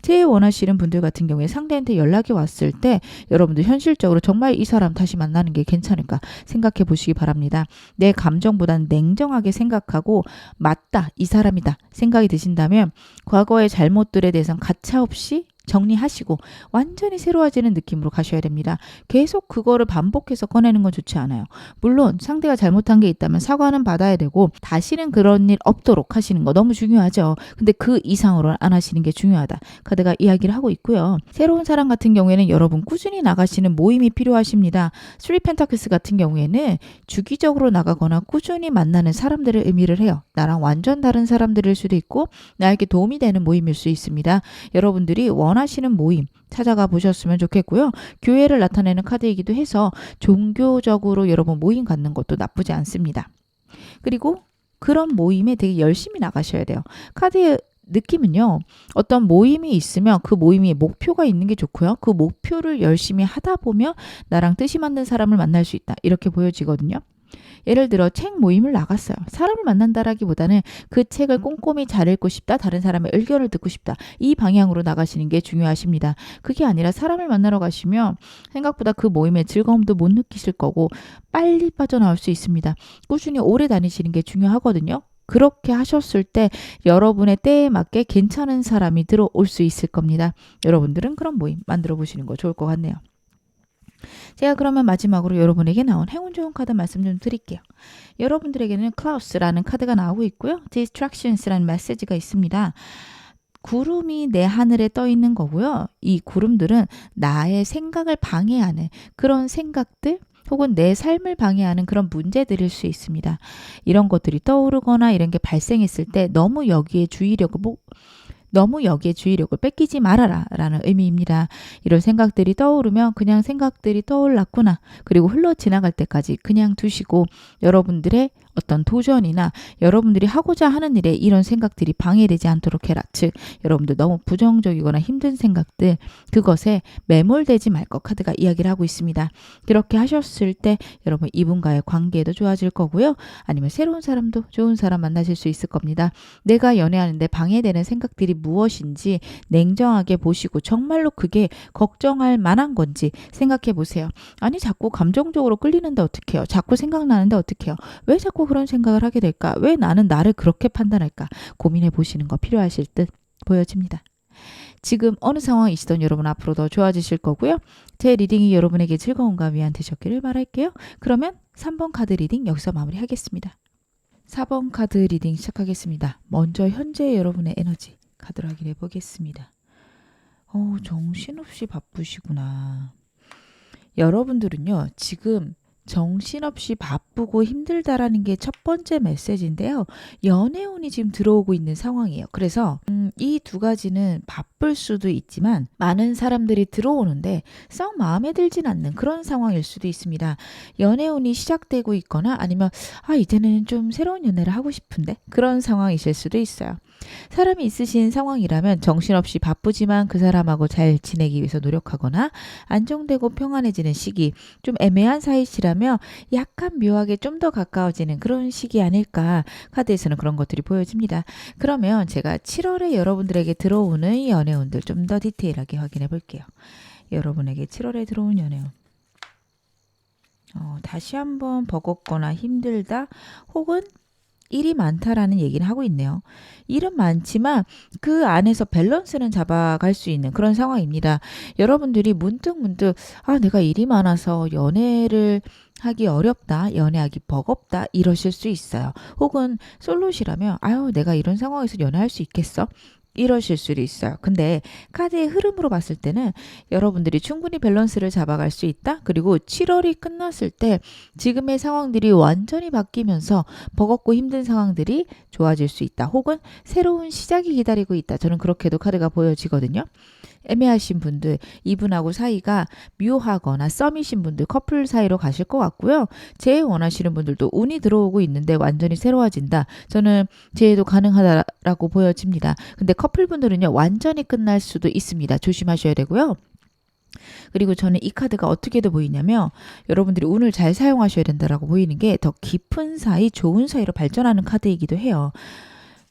제일 원하시는 분들 같은 경우에 상대한테 연락이 왔을 때 여러분들 현실적으로 정말 이 사람 다시 만나는 게 괜찮을까 생각해 보시기 바랍니다. 내 감정보다는 냉정하게 생각하고 맞다, 이 사람이다 생각이 드신다면 과거의 잘못들에 대해서는 가차없이 정리하시고 완전히 새로워지는 느낌으로 가셔야 됩니다. 계속 그거를 반복해서 꺼내는 건 좋지 않아요. 물론 상대가 잘못한 게 있다면 사과는 받아야 되고 다시는 그런 일 없도록 하시는 거 너무 중요하죠. 근데 그 이상으로는 안 하시는 게 중요하다, 카드가 이야기를 하고 있고요. 새로운 사람 같은 경우에는 여러분 꾸준히 나가시는 모임이 필요하십니다. 3 펜타클스 같은 경우에는 주기적으로 나가거나 꾸준히 만나는 사람들을 의미를 해요. 나랑 완전 다른 사람들일 수도 있고 나에게 도움이 되는 모임일 수 있습니다. 여러분들이 원하시는 모임 찾아가 보셨으면 좋겠고요. 교회를 나타내는 카드이기도 해서 종교적으로 여러분 모임 갖는 것도 나쁘지 않습니다. 그리고 그런 모임에 되게 열심히 나가셔야 돼요. 카드의 느낌은요, 어떤 모임이 있으면 그 모임이 목표가 있는 게 좋고요. 그 목표를 열심히 하다 보면 나랑 뜻이 맞는 사람을 만날 수 있다, 이렇게 보여지거든요. 예를 들어 책 모임을 나갔어요. 사람을 만난다라기보다는 그 책을 꼼꼼히 잘 읽고 싶다, 다른 사람의 의견을 듣고 싶다, 이 방향으로 나가시는 게 중요하십니다. 그게 아니라 사람을 만나러 가시면 생각보다 그 모임의 즐거움도 못 느끼실 거고 빨리 빠져나올 수 있습니다. 꾸준히 오래 다니시는 게 중요하거든요. 그렇게 하셨을 때 여러분의 때에 맞게 괜찮은 사람이 들어올 수 있을 겁니다. 여러분들은 그런 모임 만들어 보시는 거 좋을 것 같네요. 제가 그러면 마지막으로 여러분에게 나온 행운 좋은 카드 말씀 좀 드릴게요. 여러분들에게는 클라우스라는 카드가 나오고 있고요. Distractions라는 메시지가 있습니다. 구름이 내 하늘에 떠 있는 거고요. 이 구름들은 나의 생각을 방해하는 그런 생각들, 혹은 내 삶을 방해하는 그런 문제들일 수 있습니다. 이런 것들이 떠오르거나 이런 게 발생했을 때 너무 여기에 주의력을 뺏기지 말아라 라는 의미입니다. 이런 생각들이 떠오르면 그냥 생각들이 떠올랐구나, 그리고 흘러 지나갈 때까지 그냥 두시고 여러분들의 어떤 도전이나 여러분들이 하고자 하는 일에 이런 생각들이 방해되지 않도록 해라. 즉 여러분들 너무 부정적이거나 힘든 생각들, 그것에 매몰되지 말 것, 카드가 이야기를 하고 있습니다. 그렇게 하셨을 때 여러분 이분과의 관계도 좋아질 거고요. 아니면 새로운 사람도 좋은 사람 만나실 수 있을 겁니다. 내가 연애하는데 방해되는 생각들이 무엇인지 냉정하게 보시고 정말로 그게 걱정할 만한 건지 생각해 보세요. 아니 자꾸 감정적으로 끌리는데 어떡해요? 자꾸 생각나는데 어떡해요? 왜 자꾸 그런 생각을 하게 될까? 왜 나는 나를 그렇게 판단할까? 고민해 보시는 거 필요하실 듯 보여집니다. 지금 어느 상황이시던 여러분 앞으로 더 좋아지실 거고요. 제 리딩이 여러분에게 즐거움과 위안 되셨기를 바랄게요. 그러면 3번 카드 리딩 여기서 마무리하겠습니다. 4번 카드 리딩 시작하겠습니다. 먼저 현재 여러분의 에너지 카드로 확인해 보겠습니다. 정신없이 바쁘시구나. 여러분들은요, 지금 정신없이 바쁘고 힘들다라는 게 첫 번째 메시지인데요. 연애운이 지금 들어오고 있는 상황이에요. 그래서 이 두 가지는 바쁠 수도 있지만 많은 사람들이 들어오는데 썩 마음에 들진 않는 그런 상황일 수도 있습니다. 연애운이 시작되고 있거나 아니면 이제는 좀 새로운 연애를 하고 싶은데 그런 상황이실 수도 있어요. 사람이 있으신 상황이라면 정신없이 바쁘지만 그 사람하고 잘 지내기 위해서 노력하거나 안정되고 평안해지는 시기, 좀 애매한 사이시라면 약간 묘하게 좀 더 가까워지는 그런 시기 아닐까, 카드에서는 그런 것들이 보여집니다. 그러면 제가 7월에 여러분들에게 들어오는 연애운들 좀 더 디테일하게 확인해 볼게요. 여러분에게 7월에 들어온 연애운, 다시 한번 버겁거나 힘들다, 혹은 일이 많다라는 얘기를 하고 있네요. 일은 많지만 그 안에서 밸런스는 잡아갈 수 있는 그런 상황입니다. 여러분들이 문득 내가 일이 많아서 연애를 하기 어렵다, 연애하기 버겁다 이러실 수 있어요. 혹은 솔로시라면 내가 이런 상황에서 연애할 수 있겠어? 이러실 수도 있어요. 근데 카드의 흐름으로 봤을 때는 여러분들이 충분히 밸런스를 잡아갈 수 있다. 그리고 7월이 끝났을 때 지금의 상황들이 완전히 바뀌면서 버겁고 힘든 상황들이 좋아질 수 있다. 혹은 새로운 시작이 기다리고 있다. 저는 그렇게도 카드가 보여지거든요. 애매하신 분들, 이분하고 사이가 묘하거나 썸이신 분들 커플 사이로 가실 것 같고요. 재회 원하시는 분들도 운이 들어오고 있는데 완전히 새로워진다. 저는 재회도 가능하다라고 보여집니다. 근데 커플분들은요, 완전히 끝날 수도 있습니다. 조심하셔야 되고요. 그리고 저는 이 카드가 어떻게도 보이냐면 여러분들이 운을 잘 사용하셔야 된다라고 보이는 게 더 깊은 사이, 좋은 사이로 발전하는 카드이기도 해요.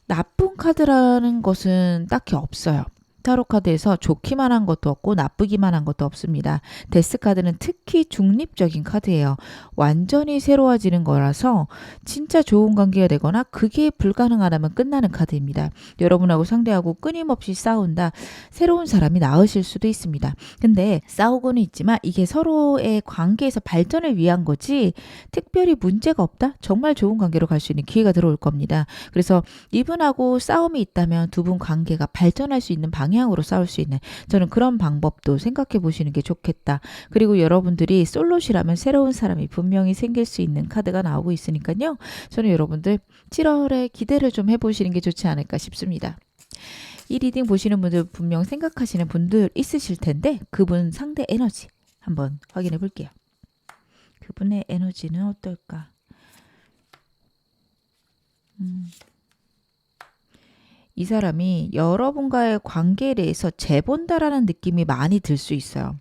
나쁜 카드라는 것은 딱히 없어요. 타로 카드에서 좋기만 한 것도 없고 나쁘기만 한 것도 없습니다. 데스 카드는 특히 중립적인 카드예요. 완전히 새로워지는 거라서 진짜 좋은 관계가 되거나 그게 불가능하다면 끝나는 카드입니다. 여러분하고 상대하고 끊임없이 싸운다. 새로운 사람이 나으실 수도 있습니다. 근데 싸우고는 있지만 이게 서로의 관계에서 발전을 위한 거지 특별히 문제가 없다? 정말 좋은 관계로 갈 수 있는 기회가 들어올 겁니다. 그래서 이분하고 싸움이 있다면 두 분 관계가 발전할 수 있는 방향으로 싸울 수 있는, 저는 그런 방법도 생각해 보시는 게 좋겠다. 그리고 여러분들이 솔로시라면 새로운 사람이 분명히 생길 수 있는 카드가 나오고 있으니까요. 저는 여러분들 7월에 기대를 좀 해보시는 게 좋지 않을까 싶습니다. 이 리딩 보시는 분들 분명 생각하시는 분들 있으실 텐데 그분 상대 에너지 한번 확인해 볼게요. 그분의 에너지는 어떨까? 이 사람이 여러분과의 관계에 대해서 재본다라는 느낌이 많이 들 수 있어요.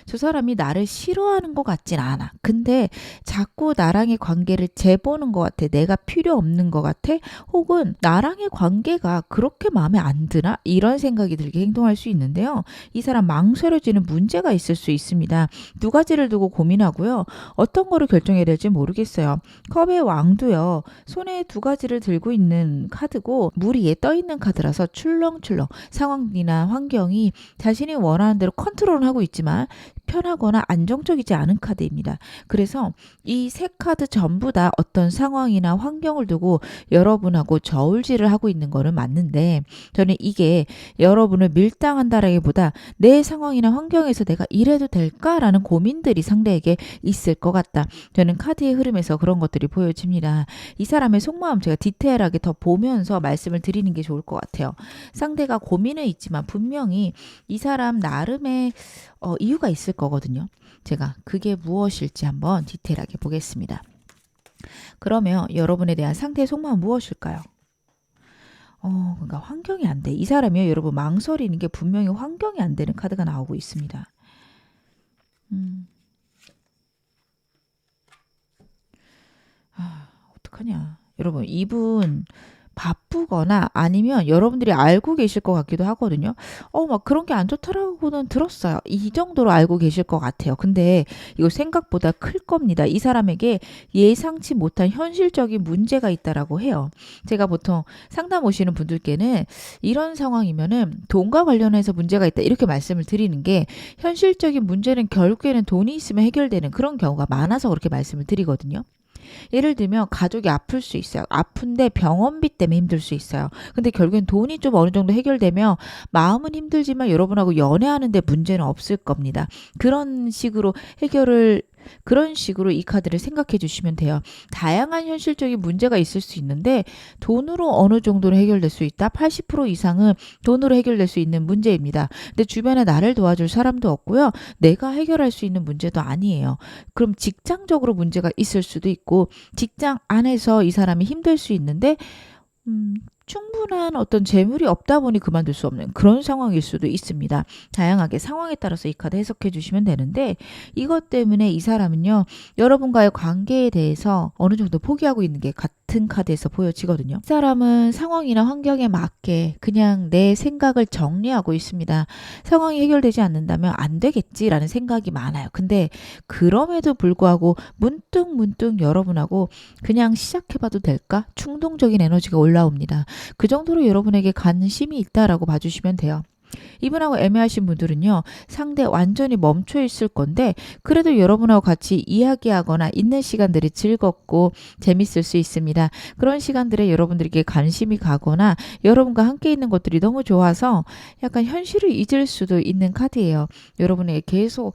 저 사람이 나를 싫어하는 것 같진 않아. 근데 자꾸 나랑의 관계를 재보는 것 같아. 내가 필요 없는 것 같아. 혹은 나랑의 관계가 그렇게 마음에 안 드나? 이런 생각이 들게 행동할 수 있는데요. 이 사람 망설여지는 문제가 있을 수 있습니다. 두 가지를 두고 고민하고요. 어떤 거를 결정해야 될지 모르겠어요. 컵의 왕도요. 손에 두 가지를 들고 있는 카드고 물 위에 떠 있는 카드라서 출렁출렁 상황이나 환경이 자신이 원하는 대로 컨트롤하고 있지만 편하거나 안정적이지 않은 카드입니다. 그래서 이 세 카드 전부 다 어떤 상황이나 환경을 두고 여러분하고 저울질을 하고 있는 거는 맞는데 저는 이게 여러분을 밀당한다라기보다 내 상황이나 환경에서 내가 이래도 될까라는 고민들이 상대에게 있을 것 같다. 저는 카드의 흐름에서 그런 것들이 보여집니다. 이 사람의 속마음 제가 디테일하게 더 보면서 말씀을 드리는 게 좋을 것 같아요. 상대가 고민은 있지만 분명히 이 사람 나름의 이유가 있을 거거든요. 제가 그게 무엇일지 한번 디테일하게 보겠습니다. 그러면 여러분에 대한 상대의 속마음은 무엇일까요? 그러니까 환경이 안 돼. 이 사람이요, 여러분 망설이는 게 분명히 환경이 안 되는 카드가 나오고 있습니다. 어떡하냐. 여러분, 이분 바쁘거나 아니면 여러분들이 알고 계실 것 같기도 하거든요. 막 그런 게 안 좋다라고는 들었어요. 이 정도로 알고 계실 것 같아요. 근데 이거 생각보다 클 겁니다. 이 사람에게 예상치 못한 현실적인 문제가 있다라고 해요. 제가 보통 상담 오시는 분들께는 이런 상황이면은 돈과 관련해서 문제가 있다 이렇게 말씀을 드리는 게 현실적인 문제는 결국에는 돈이 있으면 해결되는 그런 경우가 많아서 그렇게 말씀을 드리거든요. 예를 들면 가족이 아플 수 있어요. 아픈데 병원비 때문에 힘들 수 있어요. 근데 결국엔 돈이 좀 어느 정도 해결되면 마음은 힘들지만 여러분하고 연애하는데 문제는 없을 겁니다. 그런 식으로 이 카드를 생각해 주시면 돼요. 다양한 현실적인 문제가 있을 수 있는데 돈으로 어느 정도로 해결될 수 있다? 80% 이상은 돈으로 해결될 수 있는 문제입니다. 근데 주변에 나를 도와줄 사람도 없고요. 내가 해결할 수 있는 문제도 아니에요. 그럼 직장적으로 문제가 있을 수도 있고 직장 안에서 이 사람이 힘들 수 있는데 충분한 어떤 재물이 없다 보니 그만둘 수 없는 그런 상황일 수도 있습니다. 다양하게 상황에 따라서 이 카드 해석해 주시면 되는데 이것 때문에 이 사람은요. 여러분과의 관계에 대해서 어느 정도 포기하고 있는 게 같은 카드에서 보여지거든요. 이 사람은 상황이나 환경에 맞게 그냥 내 생각을 정리하고 있습니다. 상황이 해결되지 않는다면 안 되겠지라는 생각이 많아요. 근데 그럼에도 불구하고 문득 여러분하고 그냥 시작해봐도 될까? 충동적인 에너지가 올라옵니다. 그 정도로 여러분에게 관심이 있다라고 봐주시면 돼요. 이분하고 애매하신 분들은요, 상대 완전히 멈춰 있을 건데, 그래도 여러분하고 같이 이야기하거나 있는 시간들이 즐겁고 재밌을 수 있습니다. 그런 시간들에 여러분들에게 관심이 가거나 여러분과 함께 있는 것들이 너무 좋아서 약간 현실을 잊을 수도 있는 카드예요. 여러분에게 계속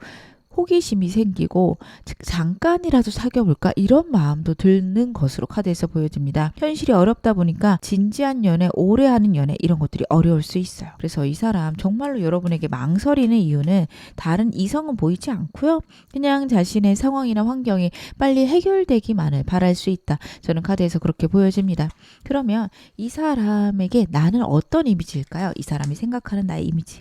호기심이 생기고 잠깐이라도 사귀어볼까 이런 마음도 드는 것으로 카드에서 보여집니다. 현실이 어렵다 보니까 진지한 연애, 오래 하는 연애 이런 것들이 어려울 수 있어요. 그래서 이 사람 정말로 여러분에게 망설이는 이유는 다른 이성은 보이지 않고요. 그냥 자신의 상황이나 환경이 빨리 해결되기만을 바랄 수 있다. 저는 카드에서 그렇게 보여집니다. 그러면 이 사람에게 나는 어떤 이미지일까요? 이 사람이 생각하는 나의 이미지.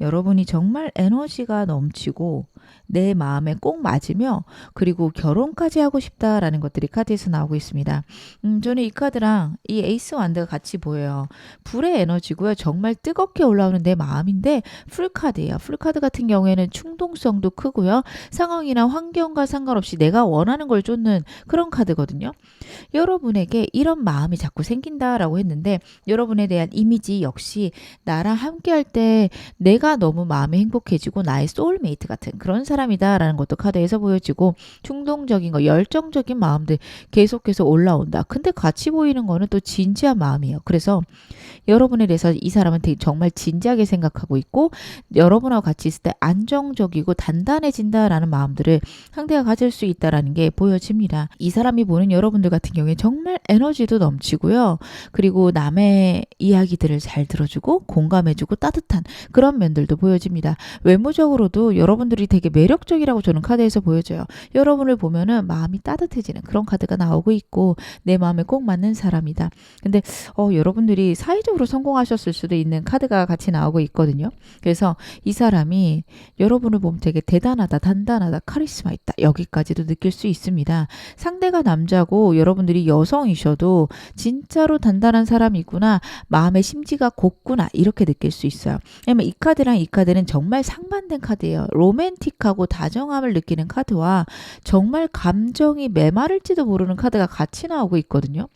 여러분이 정말 에너지가 넘치고 내 마음에 꼭 맞으며 그리고 결혼까지 하고 싶다라는 것들이 카드에서 나오고 있습니다. 저는 이 카드랑 이 에이스 완드가 같이 보여요. 불의 에너지고요. 정말 뜨겁게 올라오는 내 마음인데 풀카드예요. 풀카드 같은 경우에는 충동성도 크고요. 상황이나 환경과 상관없이 내가 원하는 걸 쫓는 그런 카드거든요. 여러분에게 이런 마음이 자꾸 생긴다라고 했는데 여러분에 대한 이미지 역시 나랑 함께 할 때 내가 너무 마음이 행복해지고 나의 소울메이트 같은 그런 사람이다라는 것도 카드에서 보여지고 충동적인 거, 열정적인 마음들 계속해서 올라온다. 근데 같이 보이는 거는 또 진지한 마음이에요. 그래서 여러분에 대해서 이 사람은 되게 정말 진지하게 생각하고 있고 여러분하고 같이 있을 때 안정적이고 단단해진다라는 마음들을 상대가 가질 수 있다라는 게 보여집니다. 이 사람이 보는 여러분들 같은 경우에 정말 에너지도 넘치고요. 그리고 남의 이야기들을 잘 들어주고 공감해주고 따뜻한 그런 면들도 보여집니다. 외모적으로도 여러분들이 되게 매력적이라고 저는 카드에서 보여져요. 여러분을 보면은 마음이 따뜻해지는 그런 카드가 나오고 있고 내 마음에 꼭 맞는 사람이다. 근데 여러분들이 사회적으로 성공하셨을 수도 있는 카드가 같이 나오고 있거든요. 그래서 이 사람이 여러분을 보면 되게 대단하다, 단단하다, 카리스마 있다. 여기까지도 느낄 수 있습니다. 상대가 남자고 여러분들이 여성이셔도 진짜로 단단한 사람이구나, 마음의 심지가 곱구나 이렇게 느낄 수 있어요. 왜냐면 이 카드랑 이 카드는 정말 상반된 카드예요. 로맨틱하고 다정함을 느끼는 카드와 정말 감정이 메마를지도 모르는 카드가 같이 나오고 있거든요.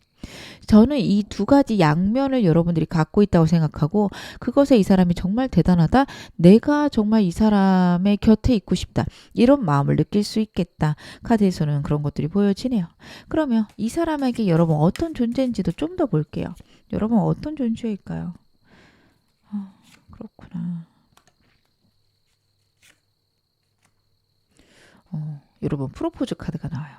저는 이 두 가지 양면을 여러분들이 갖고 있다고 생각하고 그것에 이 사람이 정말 대단하다. 내가 정말 이 사람의 곁에 있고 싶다. 이런 마음을 느낄 수 있겠다. 카드에서는 그런 것들이 보여지네요. 그러면 이 사람에게 여러분 어떤 존재인지도 좀 더 볼게요. 여러분 어떤 존재일까요? 그렇구나. 여러분 프로포즈 카드가 나와요.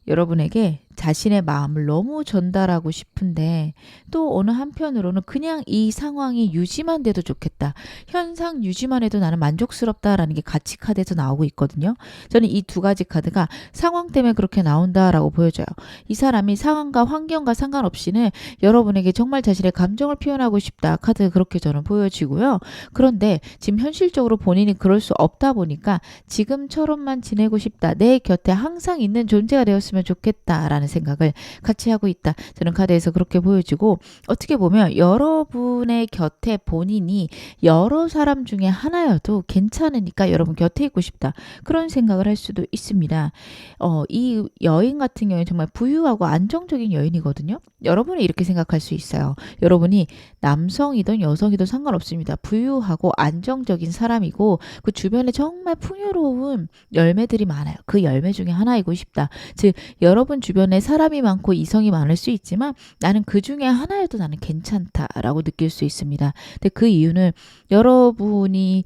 여러분에게 자신의 마음을 너무 전달하고 싶은데 또 어느 한편으로는 그냥 이 상황이 유지만 돼도 좋겠다. 현상 유지만 해도 나는 만족스럽다라는 게 같이 카드에서 나오고 있거든요. 저는 이 두 가지 카드가 상황 때문에 그렇게 나온다라고 보여져요. 이 사람이 상황과 환경과 상관없이는 여러분에게 정말 자신의 감정을 표현하고 싶다. 카드 그렇게 저는 보여지고요. 그런데 지금 현실적으로 본인이 그럴 수 없다 보니까 지금처럼만 지내고 싶다. 내 곁에 항상 있는 존재가 되었으면 좋겠다라는 생각을 같이 하고 있다. 저는 카드에서 그렇게 보여지고 어떻게 보면 여러분의 곁에 본인이 여러 사람 중에 하나여도 괜찮으니까 여러분 곁에 있고 싶다. 그런 생각을 할 수도 있습니다. 이 여인 같은 경우에 정말 부유하고 안정적인 여인이거든요. 여러분이 이렇게 생각할 수 있어요. 여러분이 남성이든 여성이든 상관없습니다. 부유하고 안정적인 사람이고 그 주변에 정말 풍요로운 열매들이 많아요. 그 열매 중에 하나이고 싶다. 즉 여러분 주변에 사람이 많고 이성이 많을 수 있지만 나는 그 중에 하나여도 나는 괜찮다라고 느낄 수 있습니다. 근데 그 이유는 여러분이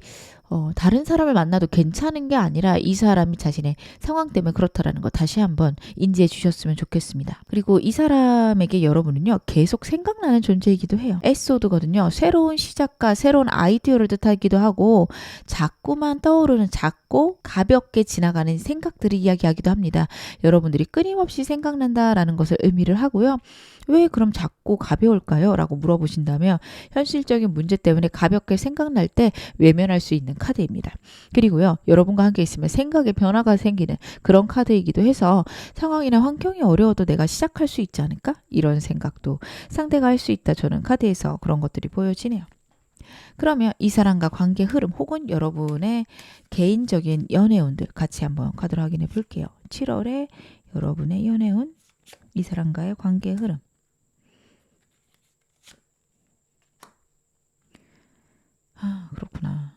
다른 사람을 만나도 괜찮은 게 아니라 이 사람이 자신의 상황 때문에 그렇다라는 거 다시 한번 인지해 주셨으면 좋겠습니다. 그리고 이 사람에게 여러분은요 계속 생각나는 존재이기도 해요. 에소드거든요. 새로운 시작과 새로운 아이디어를 뜻하기도 하고 자꾸만 떠오르는 작고 가볍게 지나가는 생각들을 이야기하기도 합니다. 여러분들이 끊임없이 생각난다라는 것을 의미를 하고요. 왜 그럼 작고 가벼울까요? 라고 물어보신다면 현실적인 문제 때문에 가볍게 생각날 때 외면할 수 있는 카드입니다. 그리고요. 여러분과 함께 있으면 생각의 변화가 생기는 그런 카드이기도 해서 상황이나 환경이 어려워도 내가 시작할 수 있지 않을까? 이런 생각도 상대가 할 수 있다. 저는 카드에서 그런 것들이 보여지네요. 그러면 이 사람과 관계 흐름 혹은 여러분의 개인적인 연애운들 같이 한번 카드로 확인해 볼게요. 7월에 여러분의 연애운 이 사람과의 관계 흐름. 그렇구나.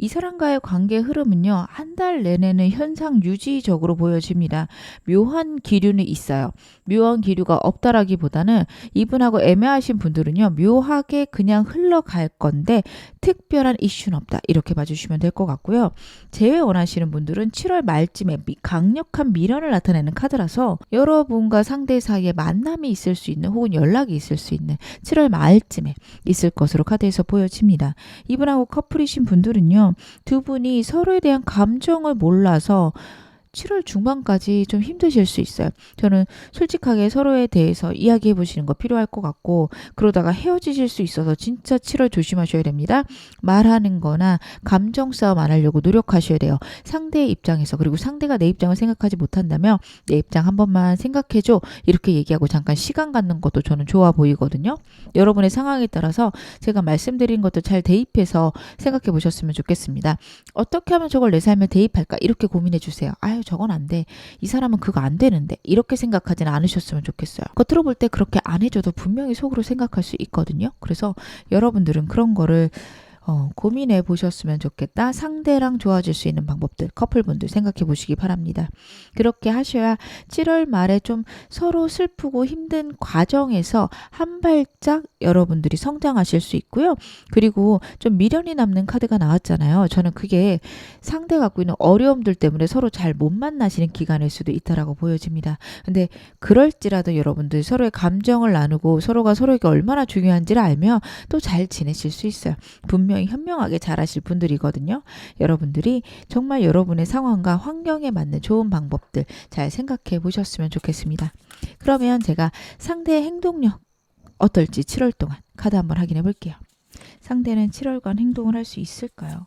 이 사람과의 관계 흐름은요, 한 달 내내는 현상 유지적으로 보여집니다. 묘한 기류는 있어요. 묘한 기류가 없다라기보다는 이분하고 애매하신 분들은요, 묘하게 그냥 흘러갈 건데 특별한 이슈는 없다. 이렇게 봐주시면 될 것 같고요. 재회 원하시는 분들은 7월 말쯤에 강력한 미련을 나타내는 카드라서 여러분과 상대 사이에 만남이 있을 수 있는 혹은 연락이 있을 수 있는 7월 말쯤에 있을 것으로 카드에서 보여집니다. 이분하고 커플이신 분들은요, 두 분이 서로에 대한 감정을 몰라서 7월 중반까지 좀 힘드실 수 있어요. 저는 솔직하게 서로에 대해서 이야기해 보시는 거 필요할 것 같고, 그러다가 헤어지실 수 있어서 진짜 7월 조심하셔야 됩니다. 말하는 거나 감정 싸움 안 하려고 노력하셔야 돼요. 상대의 입장에서. 그리고 상대가 내 입장을 생각하지 못한다면 내 입장 한 번만 생각해줘. 이렇게 얘기하고 잠깐 시간 갖는 것도 저는 좋아 보이거든요. 여러분의 상황에 따라서 제가 말씀드린 것도 잘 대입해서 생각해 보셨으면 좋겠습니다. 어떻게 하면 저걸 내 삶에 대입할까? 이렇게 고민해 주세요. 아유, 저건 안 돼. 이 사람은 그거 안 되는데. 이렇게 생각하지는 않으셨으면 좋겠어요. 겉으로 볼 때 그렇게 안 해줘도 분명히 속으로 생각할 수 있거든요. 그래서 여러분들은 그런 거를 고민해 보셨으면 좋겠다. 상대랑 좋아질 수 있는 방법들, 커플분들 생각해 보시기 바랍니다. 그렇게 하셔야 7월 말에 좀 서로 슬프고 힘든 과정에서 한 발짝 여러분들이 성장하실 수 있고요. 그리고 좀 미련이 남는 카드가 나왔잖아요. 저는 그게 상대 갖고 있는 어려움들 때문에 서로 잘 못 만나시는 기간일 수도 있다라고 보여집니다. 근데 그럴지라도 여러분들 서로의 감정을 나누고 서로가 서로에게 얼마나 중요한지를 알면 또 잘 지내실 수 있어요. 분명히 현명하게 잘하실 분들이거든요. 여러분들이 정말 여러분의 상황과 환경에 맞는 좋은 방법들 잘 생각해 보셨으면 좋겠습니다. 그러면 제가 상대의 행동력 어떨지 7월 동안 카드 한번 확인해 볼게요. 상대는 7월간 행동을 할 수 있을까요?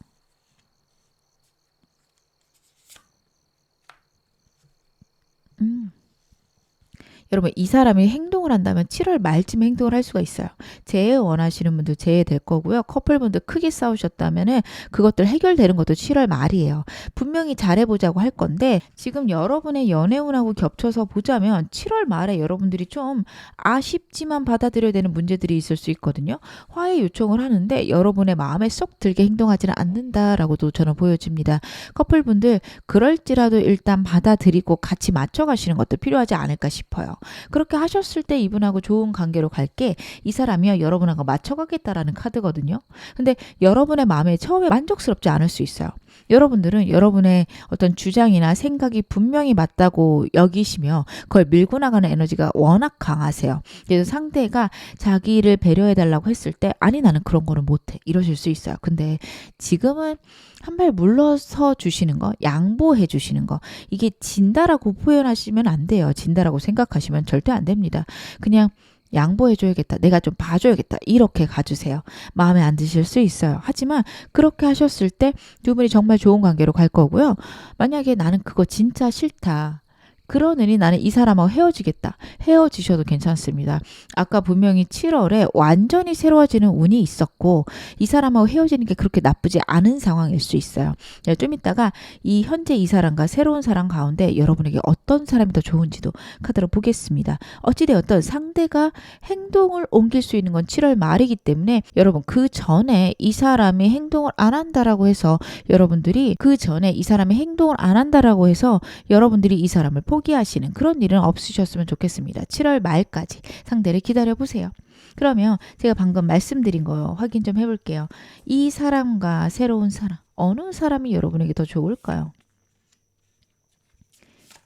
여러분, 이 사람이 행동을 한다면 7월 말쯤에 행동을 할 수가 있어요. 재해 원하시는 분들 재해될 거고요. 커플분들 크게 싸우셨다면 그것들 해결되는 것도 7월 말이에요. 분명히 잘해보자고 할 건데 지금 여러분의 연애운하고 겹쳐서 보자면 7월 말에 여러분들이 좀 아쉽지만 받아들여야 되는 문제들이 있을 수 있거든요. 화해 요청을 하는데 여러분의 마음에 쏙 들게 행동하지는 않는다라고도 저는 보여집니다. 커플분들 그럴지라도 일단 받아들이고 같이 맞춰가시는 것도 필요하지 않을까 싶어요. 그렇게 하셨을 때 이분하고 좋은 관계로 갈게 이 사람이요 여러분하고 맞춰가겠다라는 카드거든요. 근데 여러분의 마음에 처음에 만족스럽지 않을 수 있어요. 여러분들은 여러분의 어떤 주장이나 생각이 분명히 맞다고 여기시며 그걸 밀고 나가는 에너지가 워낙 강하세요. 그래서 상대가 자기를 배려해달라고 했을 때 아니 나는 그런 거는 못해 이러실 수 있어요. 근데 지금은 한 발 물러서 주시는 거, 양보해 주시는 거 이게 진다라고 표현하시면 안 돼요. 진다라고 생각하시면 절대 안 됩니다. 그냥 양보해줘야겠다. 내가 좀 봐줘야겠다. 이렇게 가주세요. 마음에 안 드실 수 있어요. 하지만 그렇게 하셨을 때 두 분이 정말 좋은 관계로 갈 거고요. 만약에 나는 그거 진짜 싫다. 그러느니 나는 이 사람하고 헤어지겠다. 헤어지셔도 괜찮습니다. 아까 분명히 7월에 완전히 새로워지는 운이 있었고 이 사람하고 헤어지는 게 그렇게 나쁘지 않은 상황일 수 있어요. 좀 이따가 이 현재 이 사람과 새로운 사람 가운데 여러분에게 어떤 사람이 더 좋은지도 카드로 보겠습니다. 어찌되었든 상대가 행동을 옮길 수 있는 건 7월 말이기 때문에 여러분 그 전에 이 사람이 행동을 안 한다라고 해서 여러분들이 그 전에 이 사람이 행동을 안 한다라고 해서 여러분들이 이 사람을 포기하시는 그런 일은 없으셨으면 좋겠습니다. 7월 말까지 상대를 기다려보세요. 그러면 제가 방금 말씀드린 거 확인 좀 해볼게요. 이 사람과 새로운 사람, 어느 사람이 여러분에게 더 좋을까요?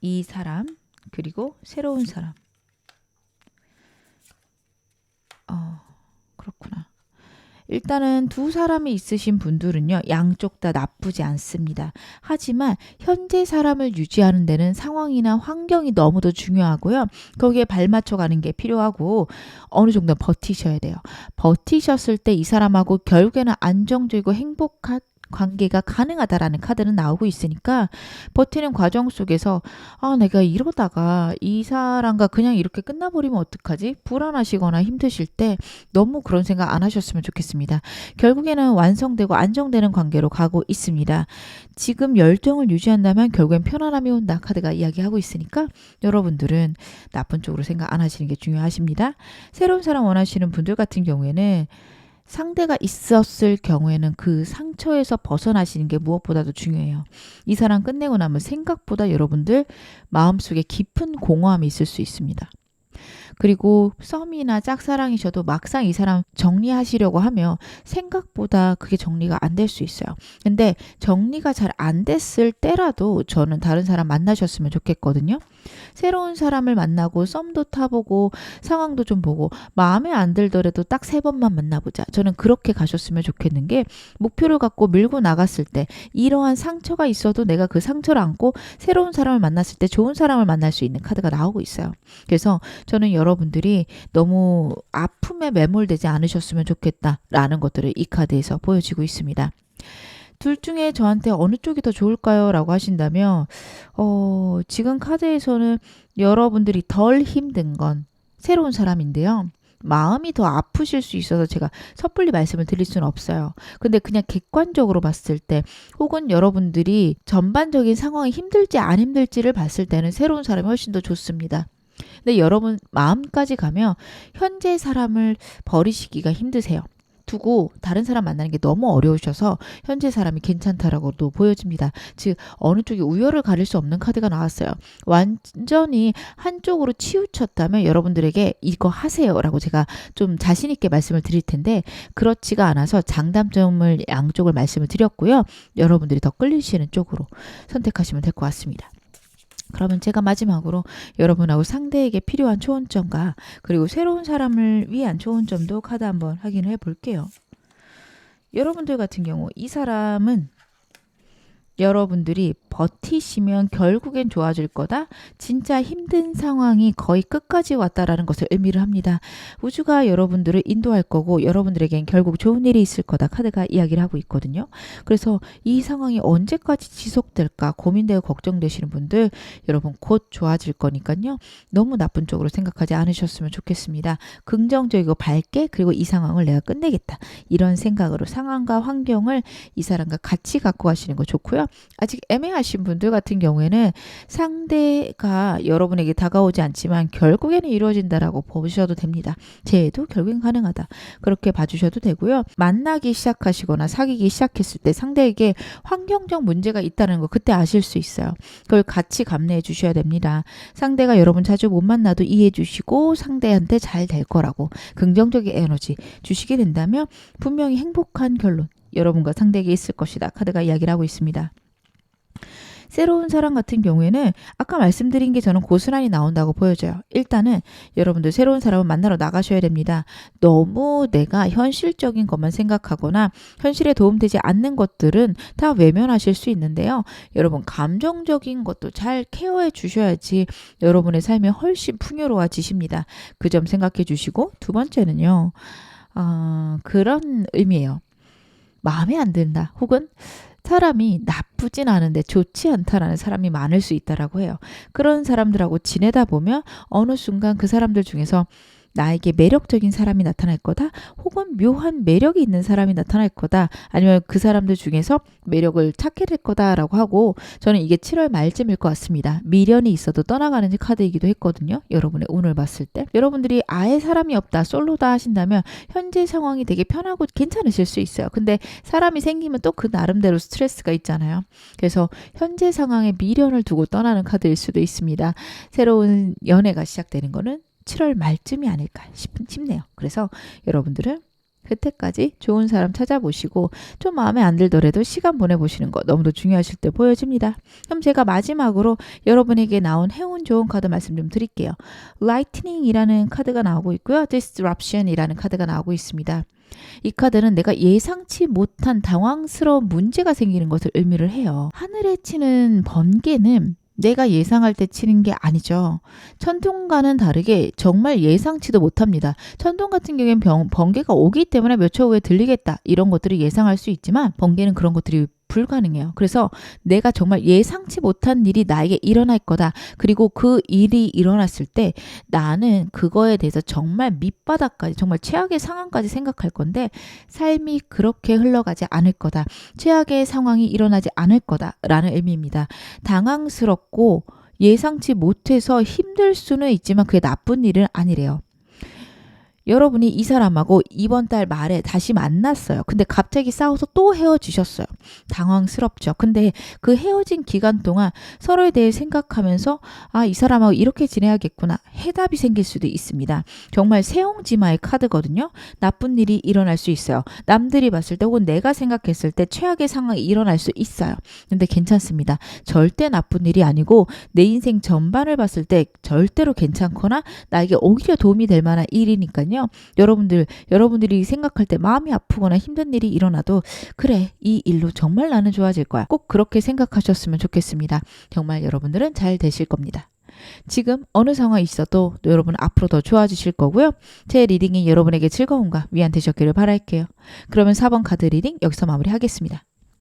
이 사람, 그리고 새로운 사람. 그렇구나. 일단은 두 사람이 있으신 분들은요. 양쪽 다 나쁘지 않습니다. 하지만 현재 사람을 유지하는 데는 상황이나 환경이 너무도 중요하고요. 거기에 발맞춰 가는 게 필요하고 어느 정도 버티셔야 돼요. 버티셨을 때 이 사람하고 결국에는 안정적이고 행복한 관계가 가능하다라는 카드는 나오고 있으니까 버티는 과정 속에서 내가 이러다가 이 사람과 그냥 이렇게 끝나버리면 어떡하지? 불안하시거나 힘드실 때 너무 그런 생각 안 하셨으면 좋겠습니다. 결국에는 완성되고 안정되는 관계로 가고 있습니다. 지금 열정을 유지한다면 결국엔 편안함이 온다 카드가 이야기하고 있으니까 여러분들은 나쁜 쪽으로 생각 안 하시는 게 중요하십니다. 새로운 사람 원하시는 분들 같은 경우에는 상대가 있었을 경우에는 그 상처에서 벗어나시는 게 무엇보다도 중요해요. 이 사람 끝내고 나면 생각보다 여러분들 마음속에 깊은 공허함이 있을 수 있습니다. 그리고 썸이나 짝사랑이셔도 막상 이 사람 정리하시려고 하면 생각보다 그게 정리가 안 될 수 있어요. 근데 정리가 잘 안 됐을 때라도 저는 다른 사람 만나셨으면 좋겠거든요. 새로운 사람을 만나고 썸도 타보고 상황도 좀 보고 마음에 안 들더라도 딱 3번만 만나보자. 저는 그렇게 가셨으면 좋겠는 게 목표를 갖고 밀고 나갔을 때 이러한 상처가 있어도 내가 그 상처를 안고 새로운 사람을 만났을 때 좋은 사람을 만날 수 있는 카드가 나오고 있어요. 그래서 저는 여러분들이 너무 아픔에 매몰되지 않으셨으면 좋겠다라는 것들을 이 카드에서 보여지고 있습니다. 둘 중에 저한테 어느 쪽이 더 좋을까요? 라고 하신다면 지금 카드에서는 여러분들이 덜 힘든 건 새로운 사람인데요. 마음이 더 아프실 수 있어서 제가 섣불리 말씀을 드릴 수는 없어요. 근데 그냥 객관적으로 봤을 때 혹은 여러분들이 전반적인 상황이 힘들지 안 힘들지를 봤을 때는 새로운 사람이 훨씬 더 좋습니다. 근데 여러분 마음까지 가면 현재 사람을 버리시기가 힘드세요. 두고 다른 사람 만나는 게 너무 어려우셔서 현재 사람이 괜찮다라고도 보여집니다. 즉 어느 쪽이 우열을 가릴 수 없는 카드가 나왔어요. 완전히 한쪽으로 치우쳤다면 여러분들에게 이거 하세요라고 제가 좀 자신 있게 말씀을 드릴 텐데 그렇지가 않아서 장단점을 양쪽을 말씀을 드렸고요. 여러분들이 더 끌리시는 쪽으로 선택하시면 될 것 같습니다. 그러면 제가 마지막으로 여러분하고 상대에게 필요한 초원점과 그리고 새로운 사람을 위한 초원점도 카드 한번 확인해 볼게요. 여러분들 같은 경우 이 사람은 여러분들이 버티시면 결국엔 좋아질 거다. 진짜 힘든 상황이 거의 끝까지 왔다라는 것을 의미를 합니다. 우주가 여러분들을 인도할 거고 여러분들에겐 결국 좋은 일이 있을 거다. 카드가 이야기를 하고 있거든요. 그래서 이 상황이 언제까지 지속될까 고민되고 걱정되시는 분들 여러분 곧 좋아질 거니까요. 너무 나쁜 쪽으로 생각하지 않으셨으면 좋겠습니다. 긍정적이고 밝게 그리고 이 상황을 내가 끝내겠다. 이런 생각으로 상황과 환경을 이 사람과 같이 갖고 가시는 거 좋고요. 아직 애매하신 분들 같은 경우에는 상대가 여러분에게 다가오지 않지만 결국에는 이루어진다라고 보셔도 됩니다. 재해도 결국엔 가능하다. 그렇게 봐주셔도 되고요. 만나기 시작하시거나 사귀기 시작했을 때 상대에게 환경적 문제가 있다는 거 그때 아실 수 있어요. 그걸 같이 감내해 주셔야 됩니다. 상대가 여러분 자주 못 만나도 이해해 주시고 상대한테 잘 될 거라고 긍정적인 에너지 주시게 된다면 분명히 행복한 결론 여러분과 상대에게 있을 것이다. 카드가 이야기를 하고 있습니다. 새로운 사람 같은 경우에는 아까 말씀드린 게 저는 고스란히 나온다고 보여져요. 일단은 여러분들 새로운 사람을 만나러 나가셔야 됩니다. 너무 내가 현실적인 것만 생각하거나 현실에 도움되지 않는 것들은 다 외면하실 수 있는데요. 여러분 감정적인 것도 잘 케어해 주셔야지 여러분의 삶이 훨씬 풍요로워지십니다. 그 점 생각해 주시고 두 번째는요. 그런 의미예요. 마음에 안 든다. 혹은 사람이 나쁘진 않은데 좋지 않다라는 사람이 많을 수 있다라고 해요. 그런 사람들하고 지내다 보면 어느 순간 그 사람들 중에서 나에게 매력적인 사람이 나타날 거다. 혹은 묘한 매력이 있는 사람이 나타날 거다. 아니면 그 사람들 중에서 매력을 찾게 될 거다라고 하고 저는 이게 7월 말쯤일 것 같습니다. 미련이 있어도 떠나가는 카드이기도 했거든요. 여러분의 운을 봤을 때. 여러분들이 아예 사람이 없다. 솔로다 하신다면 현재 상황이 되게 편하고 괜찮으실 수 있어요. 근데 사람이 생기면 또 그 나름대로 스트레스가 있잖아요. 그래서 현재 상황에 미련을 두고 떠나는 카드일 수도 있습니다. 새로운 연애가 시작되는 거는 7월 말쯤이 아닐까 싶네요. 그래서 여러분들은 그때까지 좋은 사람 찾아보시고 좀 마음에 안 들더라도 시간 보내보시는 거 너무도 중요하실 때 보여집니다. 그럼 제가 마지막으로 여러분에게 나온 행운 좋은 카드 말씀 좀 드릴게요. Lightning이라는 카드가 나오고 있고요. Disruption이라는 카드가 나오고 있습니다. 이 카드는 내가 예상치 못한 당황스러운 문제가 생기는 것을 의미를 해요. 하늘에 치는 번개는 내가 예상할 때 치는 게 아니죠. 천둥과는 다르게 정말 예상치도 못합니다. 천둥 같은 경우엔 번개가 오기 때문에 몇 초 후에 들리겠다 이런 것들을 예상할 수 있지만 번개는 그런 것들이 불가능해요. 그래서 내가 정말 예상치 못한 일이 나에게 일어날 거다. 그리고 그 일이 일어났을 때 나는 그거에 대해서 정말 밑바닥까지 정말 최악의 상황까지 생각할 건데 삶이 그렇게 흘러가지 않을 거다. 최악의 상황이 일어나지 않을 거다라는 의미입니다. 당황스럽고 예상치 못해서 힘들 수는 있지만 그게 나쁜 일은 아니래요. 여러분이 이 사람하고 이번 달 말에 다시 만났어요. 근데 갑자기 싸워서 또 헤어지셨어요. 당황스럽죠. 근데 그 헤어진 기간 동안 서로에 대해 생각하면서 아, 이 사람하고 이렇게 지내야겠구나. 해답이 생길 수도 있습니다. 정말 세옹지마의 카드거든요. 나쁜 일이 일어날 수 있어요. 남들이 봤을 때 혹은 내가 생각했을 때 최악의 상황이 일어날 수 있어요. 근데 괜찮습니다. 절대 나쁜 일이 아니고 내 인생 전반을 봤을 때 절대로 괜찮거나 나에게 오히려 도움이 될 만한 일이니까요. 여러분들이 생각할 때 마음이 아프거나 힘든 일이 일어나도 그래, 이 일로 정말 나는 좋아질 거야. 꼭 그렇게 생각하셨으면 좋겠습니다. 정말 여러분들은 잘 되실 겁니다. 지금 어느 상황이 있어도 여러분 앞으로 더 좋아지실 거고요. 제 리딩이 여러분에게 즐거움과 위안 되셨기를 바랄게요. 그러면 4번 카드 리딩 여기서 마무리하겠습니다.